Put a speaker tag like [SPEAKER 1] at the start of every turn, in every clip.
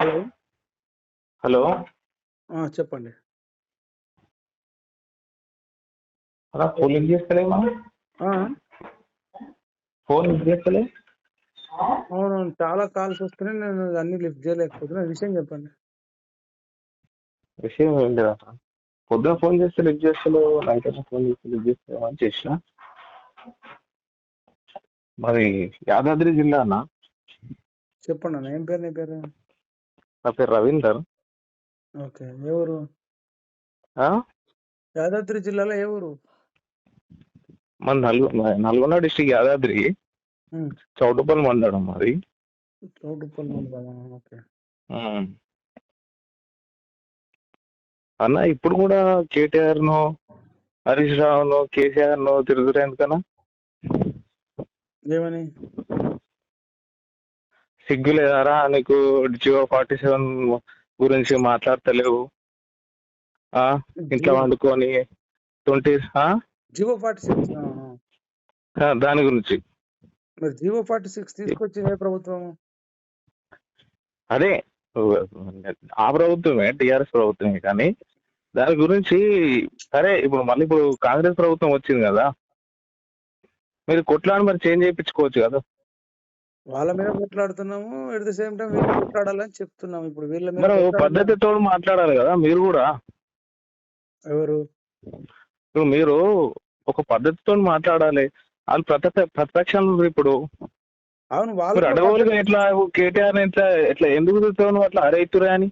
[SPEAKER 1] Hello.
[SPEAKER 2] Hello.
[SPEAKER 1] చెప్పండి.
[SPEAKER 2] అలా phone lift చేస్తలే ఫోన్ లిఫ్ట్ చేస్తలే.
[SPEAKER 1] అవునవును, చాలా కాల్స్ వస్తున్నాయి, నేను అన్ని లిఫ్ట్ చేయలేకపోతున్నా. విషయం చెప్పండి.
[SPEAKER 2] విషయం ఏం లేదా, పొద్దున ఫోన్ చేస్తే లిఫ్ట్ చేస్తలేవు, నైట్ అయినా ఫోన్ చేస్తే లిఫ్ట్ చేస్తలేవు అని చేసిన. మరి యాదాద్రి జిల్లా అన్న.
[SPEAKER 1] చెప్పండి అన్న, ఏం పేరు నీ పేరు?
[SPEAKER 2] నా పేరు రవీందర్.
[SPEAKER 1] ఓకే, ఏ ఊరు? యాదాద్రి జిల్లాలో ఏ ఊరు?
[SPEAKER 2] మన నల్గొండ డిస్టిక్ యాదాద్రి, చౌటుపల్లి మండలం మరి.
[SPEAKER 1] చౌటుపల్లి మండలం. ఓకే
[SPEAKER 2] అన్న, ఇప్పుడు కూడా KTR no Harish Rao no KCR no తిరుగుతారు ఎందుకన్నా?
[SPEAKER 1] ఏమని?
[SPEAKER 2] సిగ్గు లేదారా నీకు? జియో 47 గురించి మాట్లాడతలేవు, ఇంట్లో వండుకొని 20
[SPEAKER 1] జియో 46
[SPEAKER 2] దాని గురించి.
[SPEAKER 1] మరి జియో 46 తీసుకొచ్చింది ఏ ప్రభుత్వం?
[SPEAKER 2] అదే ఆ ప్రభుత్వమే, టిఆర్ఎస్ ప్రభుత్వమే. కానీ దాని గురించి సరే, ఇప్పుడు కాంగ్రెస్ ప్రభుత్వం వచ్చింది కదా, మీరు కొట్లాడి మరి చేంజ్ చేయించుకోవచ్చు కదా.
[SPEAKER 1] వాళ్ళ మీద కొట్లాడుతున్నాము, ఎట్ ది సేమ్ టైం వీళ్ళు కొట్లాడాలని చెప్తున్నాము. ఇప్పుడు వీళ్ళ మీద
[SPEAKER 2] మరి పద్ధతితో మాట్లాడాలి కదా మీరు కూడా.
[SPEAKER 1] ఎవరు?
[SPEAKER 2] ఇప్పుడు మీరు ఒక పద్ధతితో మాట్లాడాలి. వాళ్ళు ప్రతిపక్షాలు ఇప్పుడు.
[SPEAKER 1] అవును,
[SPEAKER 2] మీరు
[SPEAKER 1] వాళ్ళు
[SPEAKER 2] అడగోలుగా ఎట్లా కేటీఆర్ ఎట్లా ఎట్లా ఎందుకు చూస్తావు అట్లా అరైతురే అని?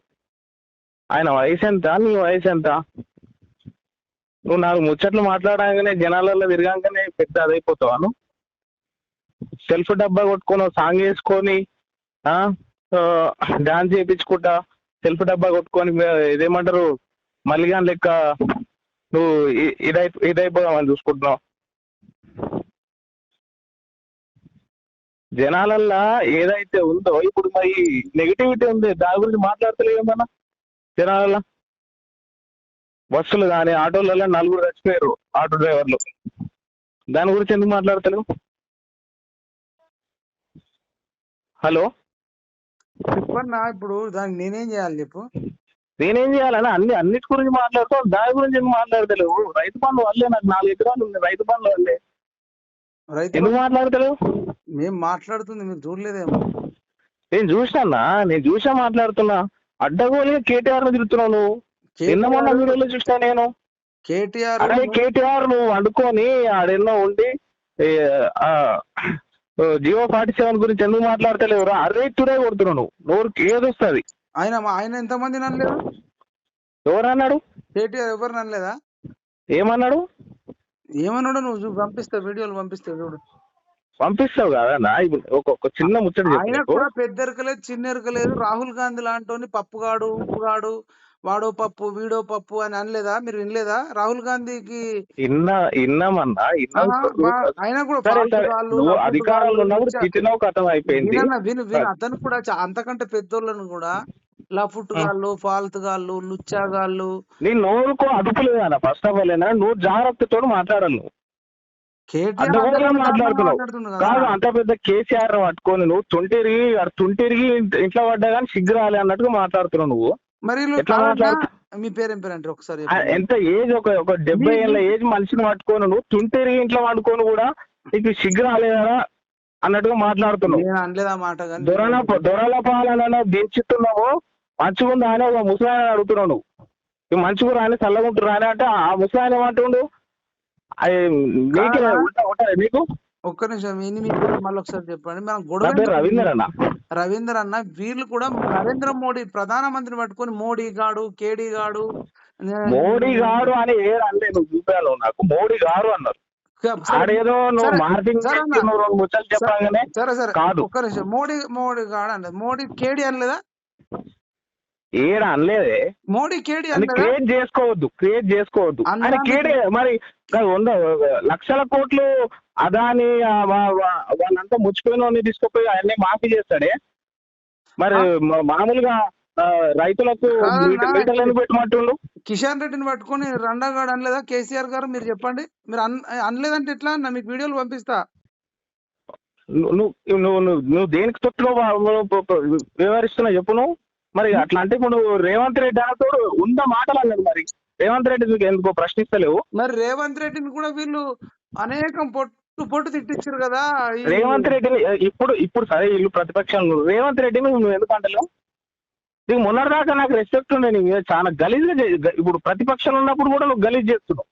[SPEAKER 2] ఆయన వయసు ఎంత, నీ వయసు ఎంత? నువ్వు నాకు ముచ్చట్లు మాట్లాడగానే జనాలలో తిరగానే పెద్ద అదైపోతావా? నువ్వు సెల్ఫ్ డబ్బా కొట్టుకొని సాంగ్ వేసుకొని డాన్స్ చేయించుకుంటా సెల్ఫ్ డబ్బా కొట్టుకొని ఇదేమంటారు మల్లిగాన్ లెక్క నువ్వు ఇదైపోదామని చూసుకుంటున్నావు. జనాలల్లా ఏదైతే ఉందో ఇప్పుడు మరి నెగిటివిటీ ఉంది, దాని గురించి మాట్లాడతలేమన్నా జనాలల్లా. బస్సులు కానీ ఆటోలలో 4 చచ్చిపోయారు, ఆటో డ్రైవర్లు. దాని గురించి ఎందుకు మాట్లాడతలేవు? హలో
[SPEAKER 1] చెప్పన్నా, ఇప్పుడు దానికి నేనేం చేయాలి చెప్పు?
[SPEAKER 2] నేనేం చేయాలని అన్నిటి గురించి మాట్లాడుతావు, దాని గురించి ఎందుకు మాట్లాడతలేవు? రైతు బంధు వల్లే నాకు 4 ఎకరాలు ఉంది, రైతు బంధు వల్లే ఎందుకు మాట్లాడతలేవు?
[SPEAKER 1] మేము మాట్లాడుతుంది మీరు చూడలేదేమో.
[SPEAKER 2] నేను చూసినా, నేను చూసా మాట్లాడుతున్నా. అడ్డగోలుగా కేటీఆర్ ను తిరుగుతున్నావు నువ్వు. నిన్న మొన్న వీడియోలో చూసినా నేను. కేటీఆర్ నువ్వు వండుకొని ఆడెన్నో ఉండి జియో 47 గురించి ఎందుకు మాట్లాడతలేవురా? అర్రైతుడే కొడుతున్నావు నువ్వు, నోరుకి ఏదొస్తుంది.
[SPEAKER 1] ఆయన ఎంతమంది నన్నలేదా?
[SPEAKER 2] ఎవరన్నాడు?
[SPEAKER 1] కేటీఆర్ ఎవరు నన్నలేదా?
[SPEAKER 2] ఏమన్నాడు?
[SPEAKER 1] ఏమన్నాడు? నువ్వు పంపిస్తావు, వీడియోలు పంపిస్తావు, చూడు.
[SPEAKER 2] పంపిస్తావు కదా. ఒక చిన్న ముచ్చట
[SPEAKER 1] ఆయన కూడా పెద్ద ఎరకలేదు, చిన్న ఎరకలేదు. రాహుల్ గాంధీ లాంటి పప్పుగాడు, ఉప్పుగాడు, వాడో పప్పు వీడో పప్పు అని అనలేదా? మీరు వినలేదా? రాహుల్ గాంధీకి ఆయన కూడా
[SPEAKER 2] అధికారంలో అయిపోయింది.
[SPEAKER 1] విను అతను కూడా అంతకంటే పెద్దోళ్ళను కూడా లఫుట్గాళ్ళు, ఫాల్తుగాళ్ళు, లుచ్చాగాళ్ళు.
[SPEAKER 2] నీ నోరుకో అదుపు లేదా? ఫస్ట్ ఆఫ్ ఆల్ నువ్వు జాగ్రత్తతో మాట్లాడాలి. మాట్లాడుతున్నావు కాదు, అంత పెద్ద కేసీఆర్ పట్టుకొని నువ్వు తుంటిరిగి ఇంట్లో పడ్డా కానీ సిగ్గురాలి అన్నట్టుగా మాట్లాడుతున్నావు నువ్వు.
[SPEAKER 1] మరి ఎట్లా మాట్లాడుతున్నావు? మీ పేరేం పేరు అంటే ఒకసారి
[SPEAKER 2] ఎంత ఏజ్? ఒక 70 ఏళ్ళ ఏజ్ మనిషిని పట్టుకొని నువ్వు తుంటిరిగి ఇంట్లో పట్టుకొని కూడా నీకు సిగ్గు రాలేదా అన్నట్టుగా మాట్లాడుతున్నావు. దొరల పాలన దించుతున్నావు. మంచిగుందా అని ఒక ముసలాయన అడుగుతున్నావు నువ్వు. మంచిగా రాని చల్లగుంటు రాని అంటే ఆ ముసలాయన ఏమంటుండు? నీకు
[SPEAKER 1] ఒక్క నిమిషం మళ్ళీ ఒకసారి చెప్పండి. మనం గొడవ రవీందర్ అన్న వీళ్ళు కూడా నరేంద్ర మోడీ ప్రధానమంత్రిని పట్టుకొని మోడీ గాడు, కేడీ గాడు
[SPEAKER 2] అని ఏదంటే నువ్వు చూపాను నాకు. మోడీ గారు అన్నారు. ఆడేదో నువ్వు మార్కెటింగ్ చెప్పగానే కాదు.
[SPEAKER 1] ఒక్క నిమిషం, మోడీ గాడు అన్నది. మోడీ కేడీ అనలేదా?
[SPEAKER 2] ఏడ అనలేదే.
[SPEAKER 1] మోడీ కేడీ
[SPEAKER 2] క్రియేట్ చేసుకోవద్దు అని కేడీ. మరి 100 లక్షల కోట్లు అదాని వాళ్ళంతా ముచ్చిపోయిన తీసుకుపోయి ఆయన్ని మాఫీ చేస్తాడే. మరి మామూలుగా రైతులకు పెట్టమంటుండు.
[SPEAKER 1] కిషన్ రెడ్డిని పట్టుకొని రండాగాడు అనలేదా కేసీఆర్ గారు? మీరు చెప్పండి. మీరు అనలేదంటే ఎట్లా అన్న? మీకు వీడియోలు పంపిస్తా.
[SPEAKER 2] నువ్వు దేనికి తొట్టులో వివరిస్తున్నా చెప్పు. నువ్వు మరి అట్లా అంటే ఇప్పుడు రేవంత్ రెడ్డి అన్నతోడు ఉన్న మాటలు అన్నాడు. మరి రేవంత్ రెడ్డి మీకు ఎందుకో ప్రశ్నిస్తలేవు?
[SPEAKER 1] మరి రేవంత్ రెడ్డిని కూడా వీళ్ళు అనేకం పొట్టు తిట్టించారు కదా.
[SPEAKER 2] రేవంత్ రెడ్డిని ఇప్పుడు ఇప్పుడు సరే వీళ్ళు ప్రతిపక్షంలో రేవంత్ రెడ్డిని నువ్వు ఎందుకు అంటలేవు? నీకు మొన్నటిదాకా నాకు రెస్పెక్ట్ ఉండే, నీ మీద చాలా గలీజ్గా ఇప్పుడు ప్రతిపక్షంలో ఉన్నప్పుడు కూడా నువ్వు గలీజ్ చేస్తున్నావు.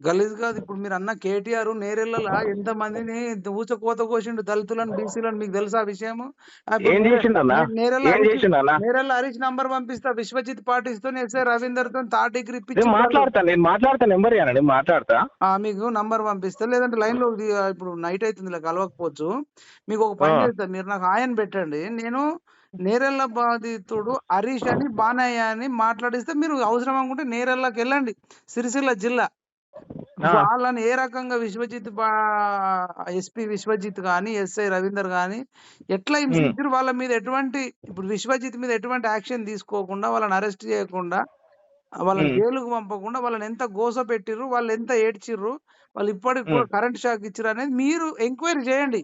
[SPEAKER 1] గలీజ్ కాదు. ఇప్పుడు మీరు అన్న కేటీఆర్ నేరెళ్ళలా ఎంత మందిని ఊచకోత కోసిండు దళితులను, బీసీలను. మీకు తెలుసా ఆ విషయం?
[SPEAKER 2] ఏం చేసిండన్నా?
[SPEAKER 1] నేరెళ్ళ హరీష్ నంబర్ పంపిస్తా, విశ్వజిత్ పాటిస్తో, ఎస్ఐ రవీందర్ తో థర్డ్ డిగ్రీ
[SPEAKER 2] నేను మాట్లాడతా నెంబర్ ఇవ్వనండి, మాట్లాడతా.
[SPEAKER 1] మీకు నంబర్ పంపిస్తా. లేదంటే లైన్ లో ఇప్పుడు నైట్ అవుతుంది ఇలా కలవకపోవచ్చు. మీకు ఒక పని చేస్తా, మీరు నాకు ఆయన పెట్టండి. నేను నేరెళ్ళ బాధితుడు హరీష్ అని బానయ్య అని మాట్లాడిస్తే మీరు అవసరం అనుకుంటే నేరెళ్ళకి వెళ్ళండి, సిరిసిల్ల జిల్లా. వాళ్ళని ఏ రకంగా విశ్వజిత్ ఎస్పీ విశ్వజిత్ గాని, ఎస్ఐ రవీందర్ గాని ఎట్లా హింసించారు, వాళ్ళ మీద ఎటువంటి, ఇప్పుడు విశ్వజిత్ మీద ఎటువంటి యాక్షన్ తీసుకోకుండా, వాళ్ళని అరెస్ట్ చేయకుండా, వాళ్ళని జైలుకు పంపకుండా, వాళ్ళని ఎంత గోస పెట్టిర్రు, వాళ్ళు ఎంత ఏడ్చిర్రు, వాళ్ళు ఇప్పటికి కూడా కరెంట్ షాక్ ఇచ్చారు అనేది మీరు ఎంక్వైరీ చేయండి.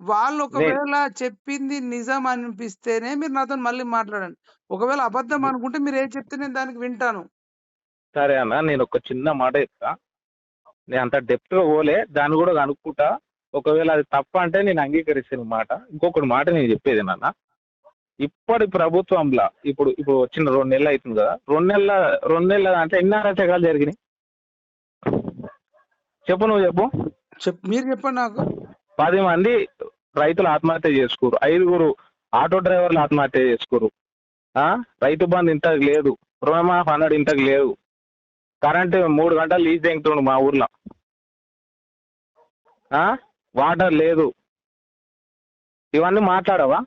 [SPEAKER 1] వాళ్ళు ఒకవేళ చెప్పింది నిజం అనిపిస్తేనే మీరు నాతో మళ్ళీ మాట్లాడండి. ఒకవేళ అబద్ధం అనుకుంటే మీరు ఏం చెప్తే నేను దానికి వింటాను.
[SPEAKER 2] సరే అన్న, నేను ఒక చిన్న మాట చెప్తా. నేను అంత డెప్త్ గా పోలే, దాన్ని కూడా కనుక్కుంటా. ఒకవేళ అది తప్ప అంటే నేను అంగీకరిస్తాను మాట. ఇంకొకటి మాట నేను చెప్పేది నాన్న, ఇప్పటి ప్రభుత్వంలో ఇప్పుడు వచ్చిన 2 నెలలు అవుతుంది కదా, 2 నెలల అంటే ఎన్ని అరాచకాలు జరిగినాయి చెప్పు, నువ్వు చెప్పు.
[SPEAKER 1] మీరు చెప్పండి నాకు.
[SPEAKER 2] 10 మంది రైతులు ఆత్మహత్య చేసుకోరు, 5 ఆటో డ్రైవర్లు ఆత్మహత్య చేసుకోరు, రైతు బంధు ఇంతకు లేదు, రుణమాఫ్ అన్నాడు ఇంతకు లేదు, కరెంటు 3 గంటలు లీజ్ తెంగుతుండు మా ఊర్లో, వాటర్ లేదు. ఇవన్నీ మాట్లాడవా?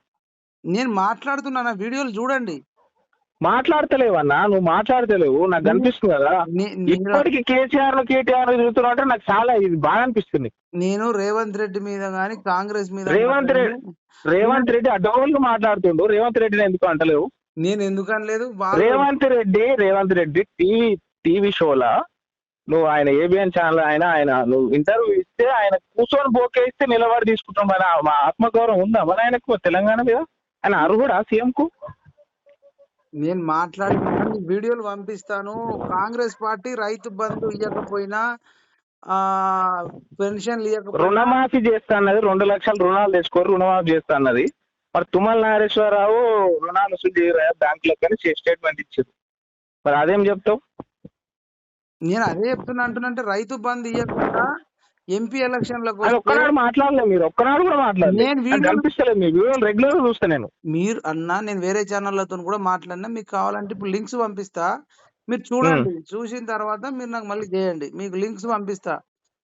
[SPEAKER 1] నేను మాట్లాడుతున్నా, వీడియోలు చూడండి.
[SPEAKER 2] మాట్లాడతలేవన్నా, నువ్వు మాట్లాడతలేవు. నాకు కనిపిస్తుంది కదా ఇప్పటికి కేటీఆర్ తిరుగుతున్నావు అంటే నాకు చాలా ఇది బాగా అనిపిస్తుంది.
[SPEAKER 1] నేను రేవంత్ రెడ్డి మీద గానీ కాంగ్రెస్ మీద,
[SPEAKER 2] రేవంత్ రెడ్డి అడ్డగోలుగా మాట్లాడుతుండు. రేవంత్ రెడ్డిని ఎందుకు అంటలేవు?
[SPEAKER 1] నేను ఎందుకు అనలేదు.
[SPEAKER 2] రేవంత్ రెడ్డి టీవీ షోలా నువ్వు ఆయన ఏబిఎన్ ఛానల్ ఆయన నువ్వు ఇంటర్వ్యూ ఇస్తే ఆయన కూర్చొని బోకే ఇస్తే నిలబడి తీసుకుంటాం. మన మా ఆత్మగౌరవం ఉందా మన ఆయనకు తెలంగాణ మీద? ఆయన అర్హుడా సీఎం కు?
[SPEAKER 1] నేను మాట్లాడిన వీడియోలు పంపిస్తాను. కాంగ్రెస్ పార్టీ రైతు బంధు ఇవ్వకపోయినా, పెన్షన్లు ఇవ్వకపోయినా,
[SPEAKER 2] రుణమాఫీ చేస్తా అన్నది, 2 లక్షల రుణాలు తెచ్చుకోరు, రుణమాఫీ చేస్తా అన్నది. మరి తుమ్మల నాగేశ్వరరావు రుణాలు వసూలు చేయరా బ్యాంకులో కానీ స్టేట్మెంట్ ఇచ్చారు. మరి అదేం చెప్తావు?
[SPEAKER 1] నేను అదే చెప్తున్నా. అంటున్నంటే రైతు బంధు ఇవ్వకుండా ఎంపీ ఎలక్షన్లకు
[SPEAKER 2] ఒక్కనాడు మాట్లాడలేదు, మీరు ఒక్కనాడు కూడా మాట్లాడలేదు. నేను కనిపిస్తలేదు, మీ వీడియోలు రెగ్యులర్ గా చూస్తా నేను.
[SPEAKER 1] మీరు అన్నా నేను వేరే ఛానళ్లతో కూడా మాట్లాడినా, మీకు కావాలంటే ఇప్పుడు లింక్స్ పంపిస్తా, మీరు చూడండి. చూసిన తర్వాత మీరు నాకు మళ్ళీ చేయండి, మీకు లింక్స్ పంపిస్తా.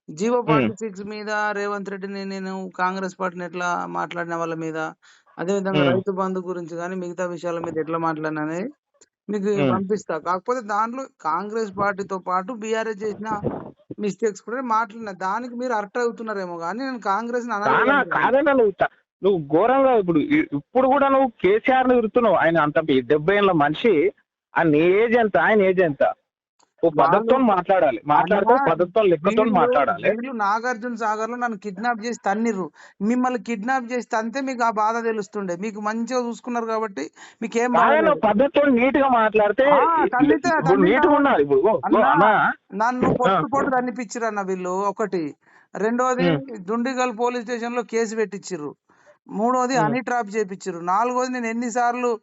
[SPEAKER 1] జీవో 46 మీద రేవంత్ రెడ్డిని నేను కాంగ్రెస్ పార్టీని ఎట్లా మాట్లాడిన వాళ్ళ మీద, అదేవిధంగా రైతు బంధు గురించి కానీ మిగతా విషయాల మీద ఎట్లా మాట్లాడినా అనేది మీకు పంపిస్తా. కాకపోతే దాంట్లో కాంగ్రెస్ పార్టీతో పాటు బీఆర్ఎస్ చేసిన మిస్టేక్స్ కూడా మాట్లాడిన దానికి మీరు అర్ట్ అవుతున్నారేమో కానీ నేను కాంగ్రెస్
[SPEAKER 2] కాదన్నా. నువ్వు ఘోరంగా ఇప్పుడు కూడా నువ్వు కేసీఆర్ ను తిరుగుతున్నావు. ఆయన అంత 70 ఏళ్ళ మనిషి, ఆయన ఏజ్ ఎంత, ఆయన ఏజ్ ఎంత? పద్ధతితో మాట్లాడాలి, పద్ధతితో లెక్కతో మాట్లాడాలి.
[SPEAKER 1] నాగార్జున సాగర్ లో నన్ను కిడ్నాప్ చేసి తన్నిర్రు. మిమ్మల్ని కిడ్నాప్ చేసి తంతే మీకు ఆ బాధ తెలుస్తుండే. మీకు మంచిగా చూసుకున్నారు కాబట్టి మీకేం
[SPEAKER 2] పద్ధతితో నీట్ గా మాట్లాడితే
[SPEAKER 1] నన్ను పొట్టు తన్నిపించిర్రు అన్న వీళ్ళు. ఒకటి. రెండోది దుండిగల్ పోలీస్ స్టేషన్ లో కేసు పెట్టించిర్రు. మూడోది హనీ ట్రాప్ చేపించిర్రు. నాలుగోది నేను ఎన్నిసార్లు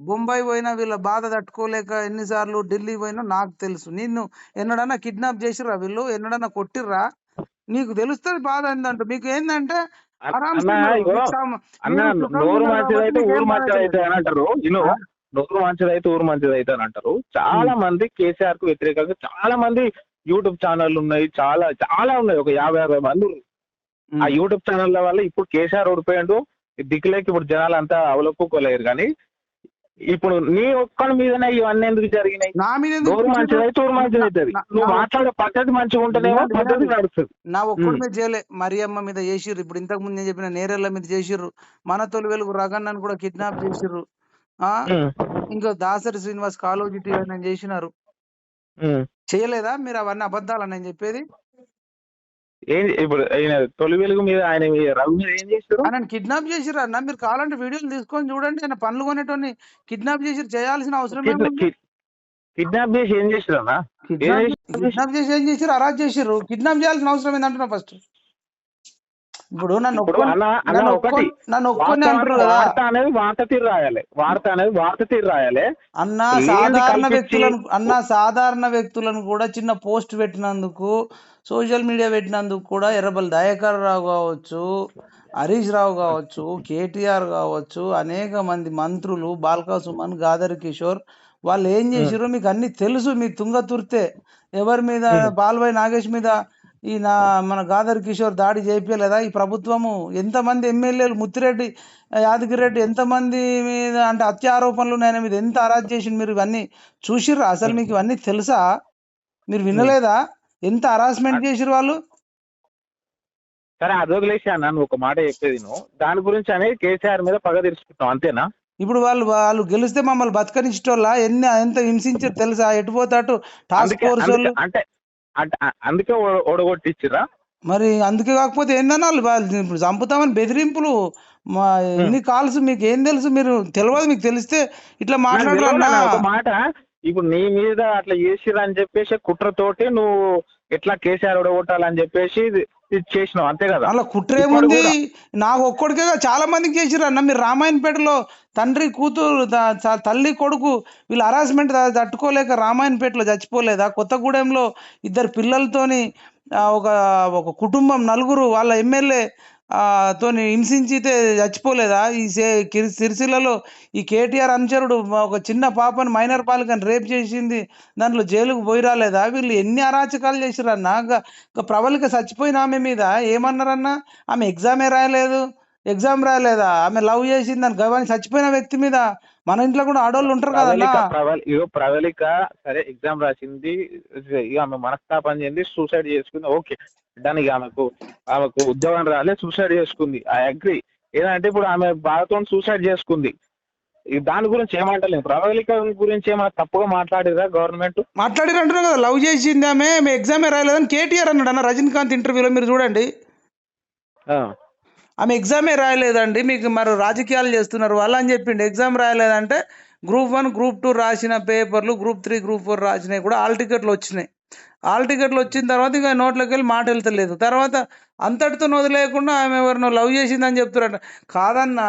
[SPEAKER 1] బొంబాయి పోయినా వీళ్ళ బాధ తట్టుకోలేక ఎన్నిసార్లు ఢిల్లీ పోయినా నాకు తెలుసు. నిన్ను ఎన్నడన్నా కిడ్నాప్ చేసిర్రా వీళ్ళు? ఎన్నడన్నా కొట్టిర్రా? నీకు తెలుస్తుంది బాధ ఏందంటే. మీకు ఏంటంటే
[SPEAKER 2] నోరు మంచిదైతే ఊరు మంచిదైతే అని అంటారు. నోరు మంచిదైతే ఊరు మంచిదైతే అని అంటారు. చాలా మంది కేసీఆర్ కు వ్యతిరేకంగా చాలా మంది యూట్యూబ్ ఛానల్ ఉన్నాయి, చాలా ఉన్నాయి, ఒక 50-60 మంది. ఆ యూట్యూబ్ ఛానల్ వల్ల ఇప్పుడు కేసీఆర్ ఓడిపోయాడు, దిక్కులేక ఇప్పుడు జనాలు అంతా అవలపుకోలేరు. కానీ ఇప్పుడు నీ ఒక్కడి మీదనే ఇవన్నీ ఎందుకు జరిగినాయి? నోరు మంచిదైతే ఊరు మంచిదైతుంది. నువ్వు మాట్లాడే పద్ధతి మంచిగా ఉంటేనేమో పద్ధతి నడుస్తుంది.
[SPEAKER 1] నా ఒక్కడి మీద చేయలే, మరియమ్మ మీద చేసిర్రు. ఇప్పుడు ఇంతకు ముందు నేను చెప్పిన నేరెళ్ళ మీద చేసిర్రు. మన తొలి వెలుగు రగన్నను కూడా కిడ్నాప్ చేసిర్రు. ఇంకా దాసరి శ్రీనివాస్ కాలోజీ టీవీ చేసినారు. చేయలేదా మీరు? అవన్నీ అబద్ధాలని నేను చెప్పేది.
[SPEAKER 2] ఇప్పుడు ఆయన తొలి వెలుగు మీద ఆయన రవి మీద ఏం చేశారు?
[SPEAKER 1] ఆయన కిడ్నాప్ చేసిర్రు అన్న. మీరు కావాలంటే వీడియోలు తీసుకొని చూడండి. ఆయన పనులు కొనేటోని కిడ్నాప్ చేసి చేయాల్సిన అవసరం ఏముంది?
[SPEAKER 2] కిడ్నాప్ చేసి ఏం చేశారు అన్న?
[SPEAKER 1] కిడ్నాప్ చేసి ఏం చేసిర్రు? అరెస్ట్ చేసిర్రు. కిడ్నాప్ చేయాల్సిన అవసరం ఏంటంటున్నా ఫస్ట్. ఇప్పుడు నన్ను ఒక్కొని అంటారు కదా.
[SPEAKER 2] వార్త అనేది వార్త తీరు రాయాలి
[SPEAKER 1] అన్న. సాధారణ వ్యక్తులను కూడా చిన్న పోస్ట్ పెట్టినందుకు, సోషల్ మీడియా పెట్టినందుకు కూడా ఎర్రబల్లి దయాకర్ రావు కావచ్చు, హరీష్ రావు కావచ్చు, కేటీఆర్ కావచ్చు, అనేక మంది మంత్రులు, బాల్కా సుమన్, గాదర్ కిషోర్ వాళ్ళు ఏం చేసిరో మీకు అన్ని తెలుసు. మీ తుంగతుర్తే ఎవరి మీద, బాల్వాయి నాగేష్ మీద మన గాదర్ కిషోర్ దాడి చేయించలేదా ఈ ప్రభుత్వము? ఎంతమంది ఎమ్మెల్యేలు, ముత్తిరెడ్డి, యాదగిరెడ్డి ఎంతమంది మీద అంటే హత్య ఆరోపణలు ఆయన మీద ఎంత అరెస్ట్ చేసిండు? మీరు ఇవన్నీ చూసిర్రా? అసలు మీకు ఇవన్నీ తెలుసా? మీరు వినలేదా ఎంత హరాస్మెంట్ చేసిరు వాళ్ళు?
[SPEAKER 2] సరే అది వదిలేసి అన్న, నువ్వు ఒక మాట చెప్పేది నువ్వు దాని గురించి అనేది కేసీఆర్ మీద పగ తీర్చుకుంటాం అంతేనా?
[SPEAKER 1] ఇప్పుడు వాళ్ళు గెలిస్తే మమ్మల్ని బతకనిష్టోళ్ళ ఎంత హింసించారు తెలుసా? ఎటుపోతాటు టాస్క్ ఫోర్స్ వాళ్ళు
[SPEAKER 2] అంటే అందుకే ఓడగొట్టిచ్చిరా?
[SPEAKER 1] మరి అందుకే కాకపోతే ఏందన్నా ఇప్పుడు చంపుతామని బెదిరింపులు. ఎన్ని కాల్స్ మీకు ఏం తెలుసు? మీరు తెలియదు. మీకు తెలిస్తే ఇట్లా మాట్లాడాలన్నా
[SPEAKER 2] ఒక మాట. ఇప్పుడు నీ మీద అట్లా చేసిరా అని చెప్పేసి కుట్రతోటి నువ్వు ఎట్లా కేసీఆర్ ఓడగొట్టాలని చెప్పేసి చేసినావు అంతే కదా?
[SPEAKER 1] అలా కుట్ర ఏముంది? నాకు ఒక్కడికే చాలా మందికి చేసిరు అన్న. మీరు రామాయణపేటలో తండ్రి కూతురు, తల్లి కొడుకు వీళ్ళు హరాస్మెంట్ తట్టుకోలేక రామాయణపేటలో చచ్చిపోలేదా? కొత్తగూడెంలో 2 పిల్లలతోని ఒక కుటుంబం 4 వాళ్ళ ఎమ్మెల్యే తోని హింసించితే చచ్చిపోలేదా? ఈ సిరిసిల్లలో ఈ కేటీఆర్ అనుచరుడు ఒక చిన్న పాపని, మైనర్ బాలికని రేప్ చేసింది, దాంట్లో జైలుకు పోయి రాలేదా? వీళ్ళు ఎన్ని అరాచకాలు చేసిరన్నా. ప్రబలిక చచ్చిపోయిన ఆమె మీద ఏమన్నారన్నా? ఆమె ఎగ్జామే రాయలేదు. ఎగ్జామ్ రాయలేదా? ఆమె లవ్ చేసింది అని గవాని చచ్చిపోయిన వ్యక్తి మీద మన ఇంట్లో కూడా ఆడవాళ్ళు ఉంటారు కదా.
[SPEAKER 2] ప్రబలిక సరే ఎగ్జామ్ రాసింది, ఆమె మనస్తాపం చెంది సూసైడ్ చేసుకుంది, ఓకే దానికి ఆమెకు ఉద్యోగం రాలే, సూసైడ్ చేసుకుంది, ఐ అగ్రి. ఏదంటే ఇప్పుడు ఆమె బాధతో సూసైడ్ చేసుకుంది, దాని గురించి ఏమంటలేదు. ప్రబలిక గురించి ఏమైనా తప్పుగా మాట్లాడిరా గవర్నమెంట్?
[SPEAKER 1] మాట్లాడిరు అంటున్నారు కదా. లవ్ చేసింది ఆమె ఎగ్జామే రాయలేదని కేటీఆర్ అన్నాడు అన్న రజనీకాంత్ ఇంటర్వ్యూలో. మీరు చూడండి, ఆమె ఎగ్జామే రాయలేదండి, మీకు మరి రాజకీయాలు చేస్తున్నారు వాళ్ళు అని చెప్పిండు. ఎగ్జామ్ రాయలేదంటే గ్రూప్ 1 గ్రూప్ 2 రాసిన పేపర్లు, గ్రూప్ 3 గ్రూప్ 4 రాసినవి కూడా హాల్ టికెట్లు వచ్చినాయి. హాల్ టికెట్లు వచ్చిన తర్వాత ఇక నోట్లోకి వెళ్ళి మాట వెళ్తలేదు. తర్వాత అంతటితో వదిలేయకుండా ఆమె ఎవరినో లవ్ చేసిందని చెప్తారట. కాదన్నా,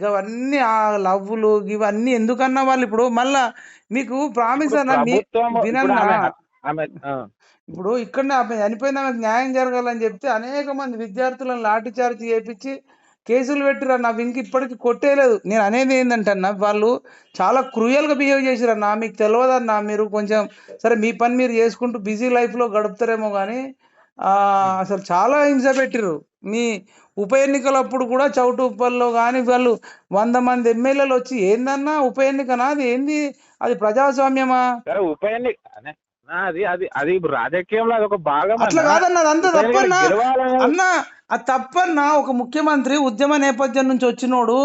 [SPEAKER 1] ఇవన్నీ ఆ లవ్లు ఇవన్నీ ఎందుకన్నా వాళ్ళు ఇప్పుడు మళ్ళా మీకు ప్రామిస్ అన్న వినన్నా. ఇప్పుడు ఇక్కడనే చనిపోయిన ఆమెకు న్యాయం జరగాలని చెప్తే అనేక మంది విద్యార్థులను లాఠీచార్జ్ చేయించి కేసులు పెట్టిరన్న. ఇంక ఇప్పటికి కొట్టేయలేదు. నేను అనేది ఏంటంటే అన్న, వాళ్ళు చాలా క్రూయల్గా బిహేవ్ చేసిరన్న. మీకు తెలియదన్నా. మీరు కొంచెం సరే మీ పని మీరు చేసుకుంటూ బిజీ లైఫ్లో గడుపుతారేమో కానీ అసలు చాలా హింస పెట్టిరు. మీ ఉప ఎన్నికలప్పుడు కూడా చౌటుప్పల్లో కానీ వాళ్ళు 100 మంది ఎమ్మెల్యేలు వచ్చి ఏందన్నా ఉప ఎన్నికనా? అది ఏంది? అది ప్రజాస్వామ్యమా?
[SPEAKER 2] ఉప ఎన్నిక అది రాజకీయంలో అది ఒక భాగం.
[SPEAKER 1] అట్లా కాదన్న, అదంతా తప్పన్నా అన్న. అది తప్పన్నా. ఒక ముఖ్యమంత్రి ఉద్యమ నేపథ్యం నుంచి వచ్చినోడు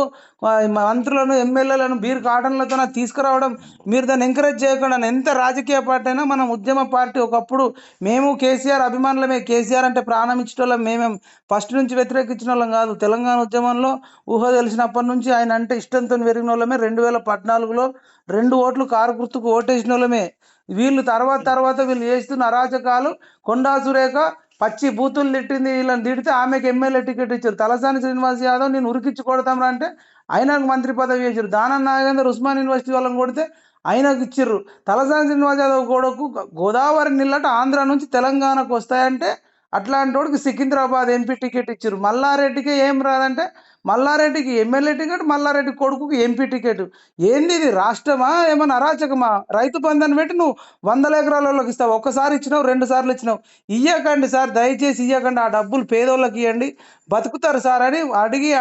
[SPEAKER 1] మంత్రులను, ఎమ్మెల్యేలను బీర్ కాటన్లతో తీసుకురావడం మీరు దాన్ని ఎంకరేజ్ చేయకుండా. ఎంత రాజకీయ పార్టీ అయినా మనం ఉద్యమ పార్టీ. ఒకప్పుడు మేము కేసీఆర్ అభిమానులమే. కేసీఆర్ అంటే ప్రాణం ఇచ్చిన వాళ్ళం. మేమేం ఫస్ట్ నుంచి వ్యతిరేకించిన వాళ్ళం కాదు. తెలంగాణ ఉద్యమంలో ఊహ తెలిసినప్పటి నుంచి ఆయన అంటే ఇష్టంతో పెరిగిన వాళ్ళమే. 2014లో 2 ఓట్లు కారు గుర్తుకు ఓటేసిన వాళ్ళమే. వీళ్ళు తర్వాత వీళ్ళు చేస్తున్న అరాచకాలు. కొండా సురేఖ పచ్చి బూతులు తిట్టింది, వీళ్ళని తిడితే ఆమెకు ఎమ్మెల్యే టికెట్ ఇచ్చారు. తలసాని శ్రీనివాస్ యాదవ్ నేను ఉరికిచ్చి కొడతాం అంటే ఆయనకు మంత్రి పదవి ఇచ్చారు. దానం నాగేందర్ ఉస్మాన్ యూనివర్సిటీ వాళ్ళని కొడితే ఆయనకు ఇచ్చిర్రు. తలసాని శ్రీనివాస్ యాదవ్ కొడుకు గోదావరి నీళ్ళట ఆంధ్ర నుంచి తెలంగాణకు వస్తాయంటే అట్లాంటి వాడికి సికింద్రాబాద్ ఎంపీ టికెట్ ఇచ్చారు. మల్లారెడ్డికి ఏం రాదంటే మల్లారెడ్డికి ఎమ్మెల్యే టికెట్, మల్లారెడ్డి కొడుకుకి ఎంపీ టికెట్. ఏంది ఇది? రాష్ట్రమా ఏమన్నా అరాచకమా? రైతు బంధాన్ని పెట్టి నువ్వు 100 ఎకరాలలోకి ఇస్తావు. ఒక్కసారి ఇచ్చినావు, 2 సార్లు ఇచ్చినావు. ఇయ్యకండి సార్, దయచేసి ఇయ్యకండి. ఆ డబ్బులు పేదోళ్ళకి ఇవ్వండి, బతుకుతారు సార్ అని అడిగి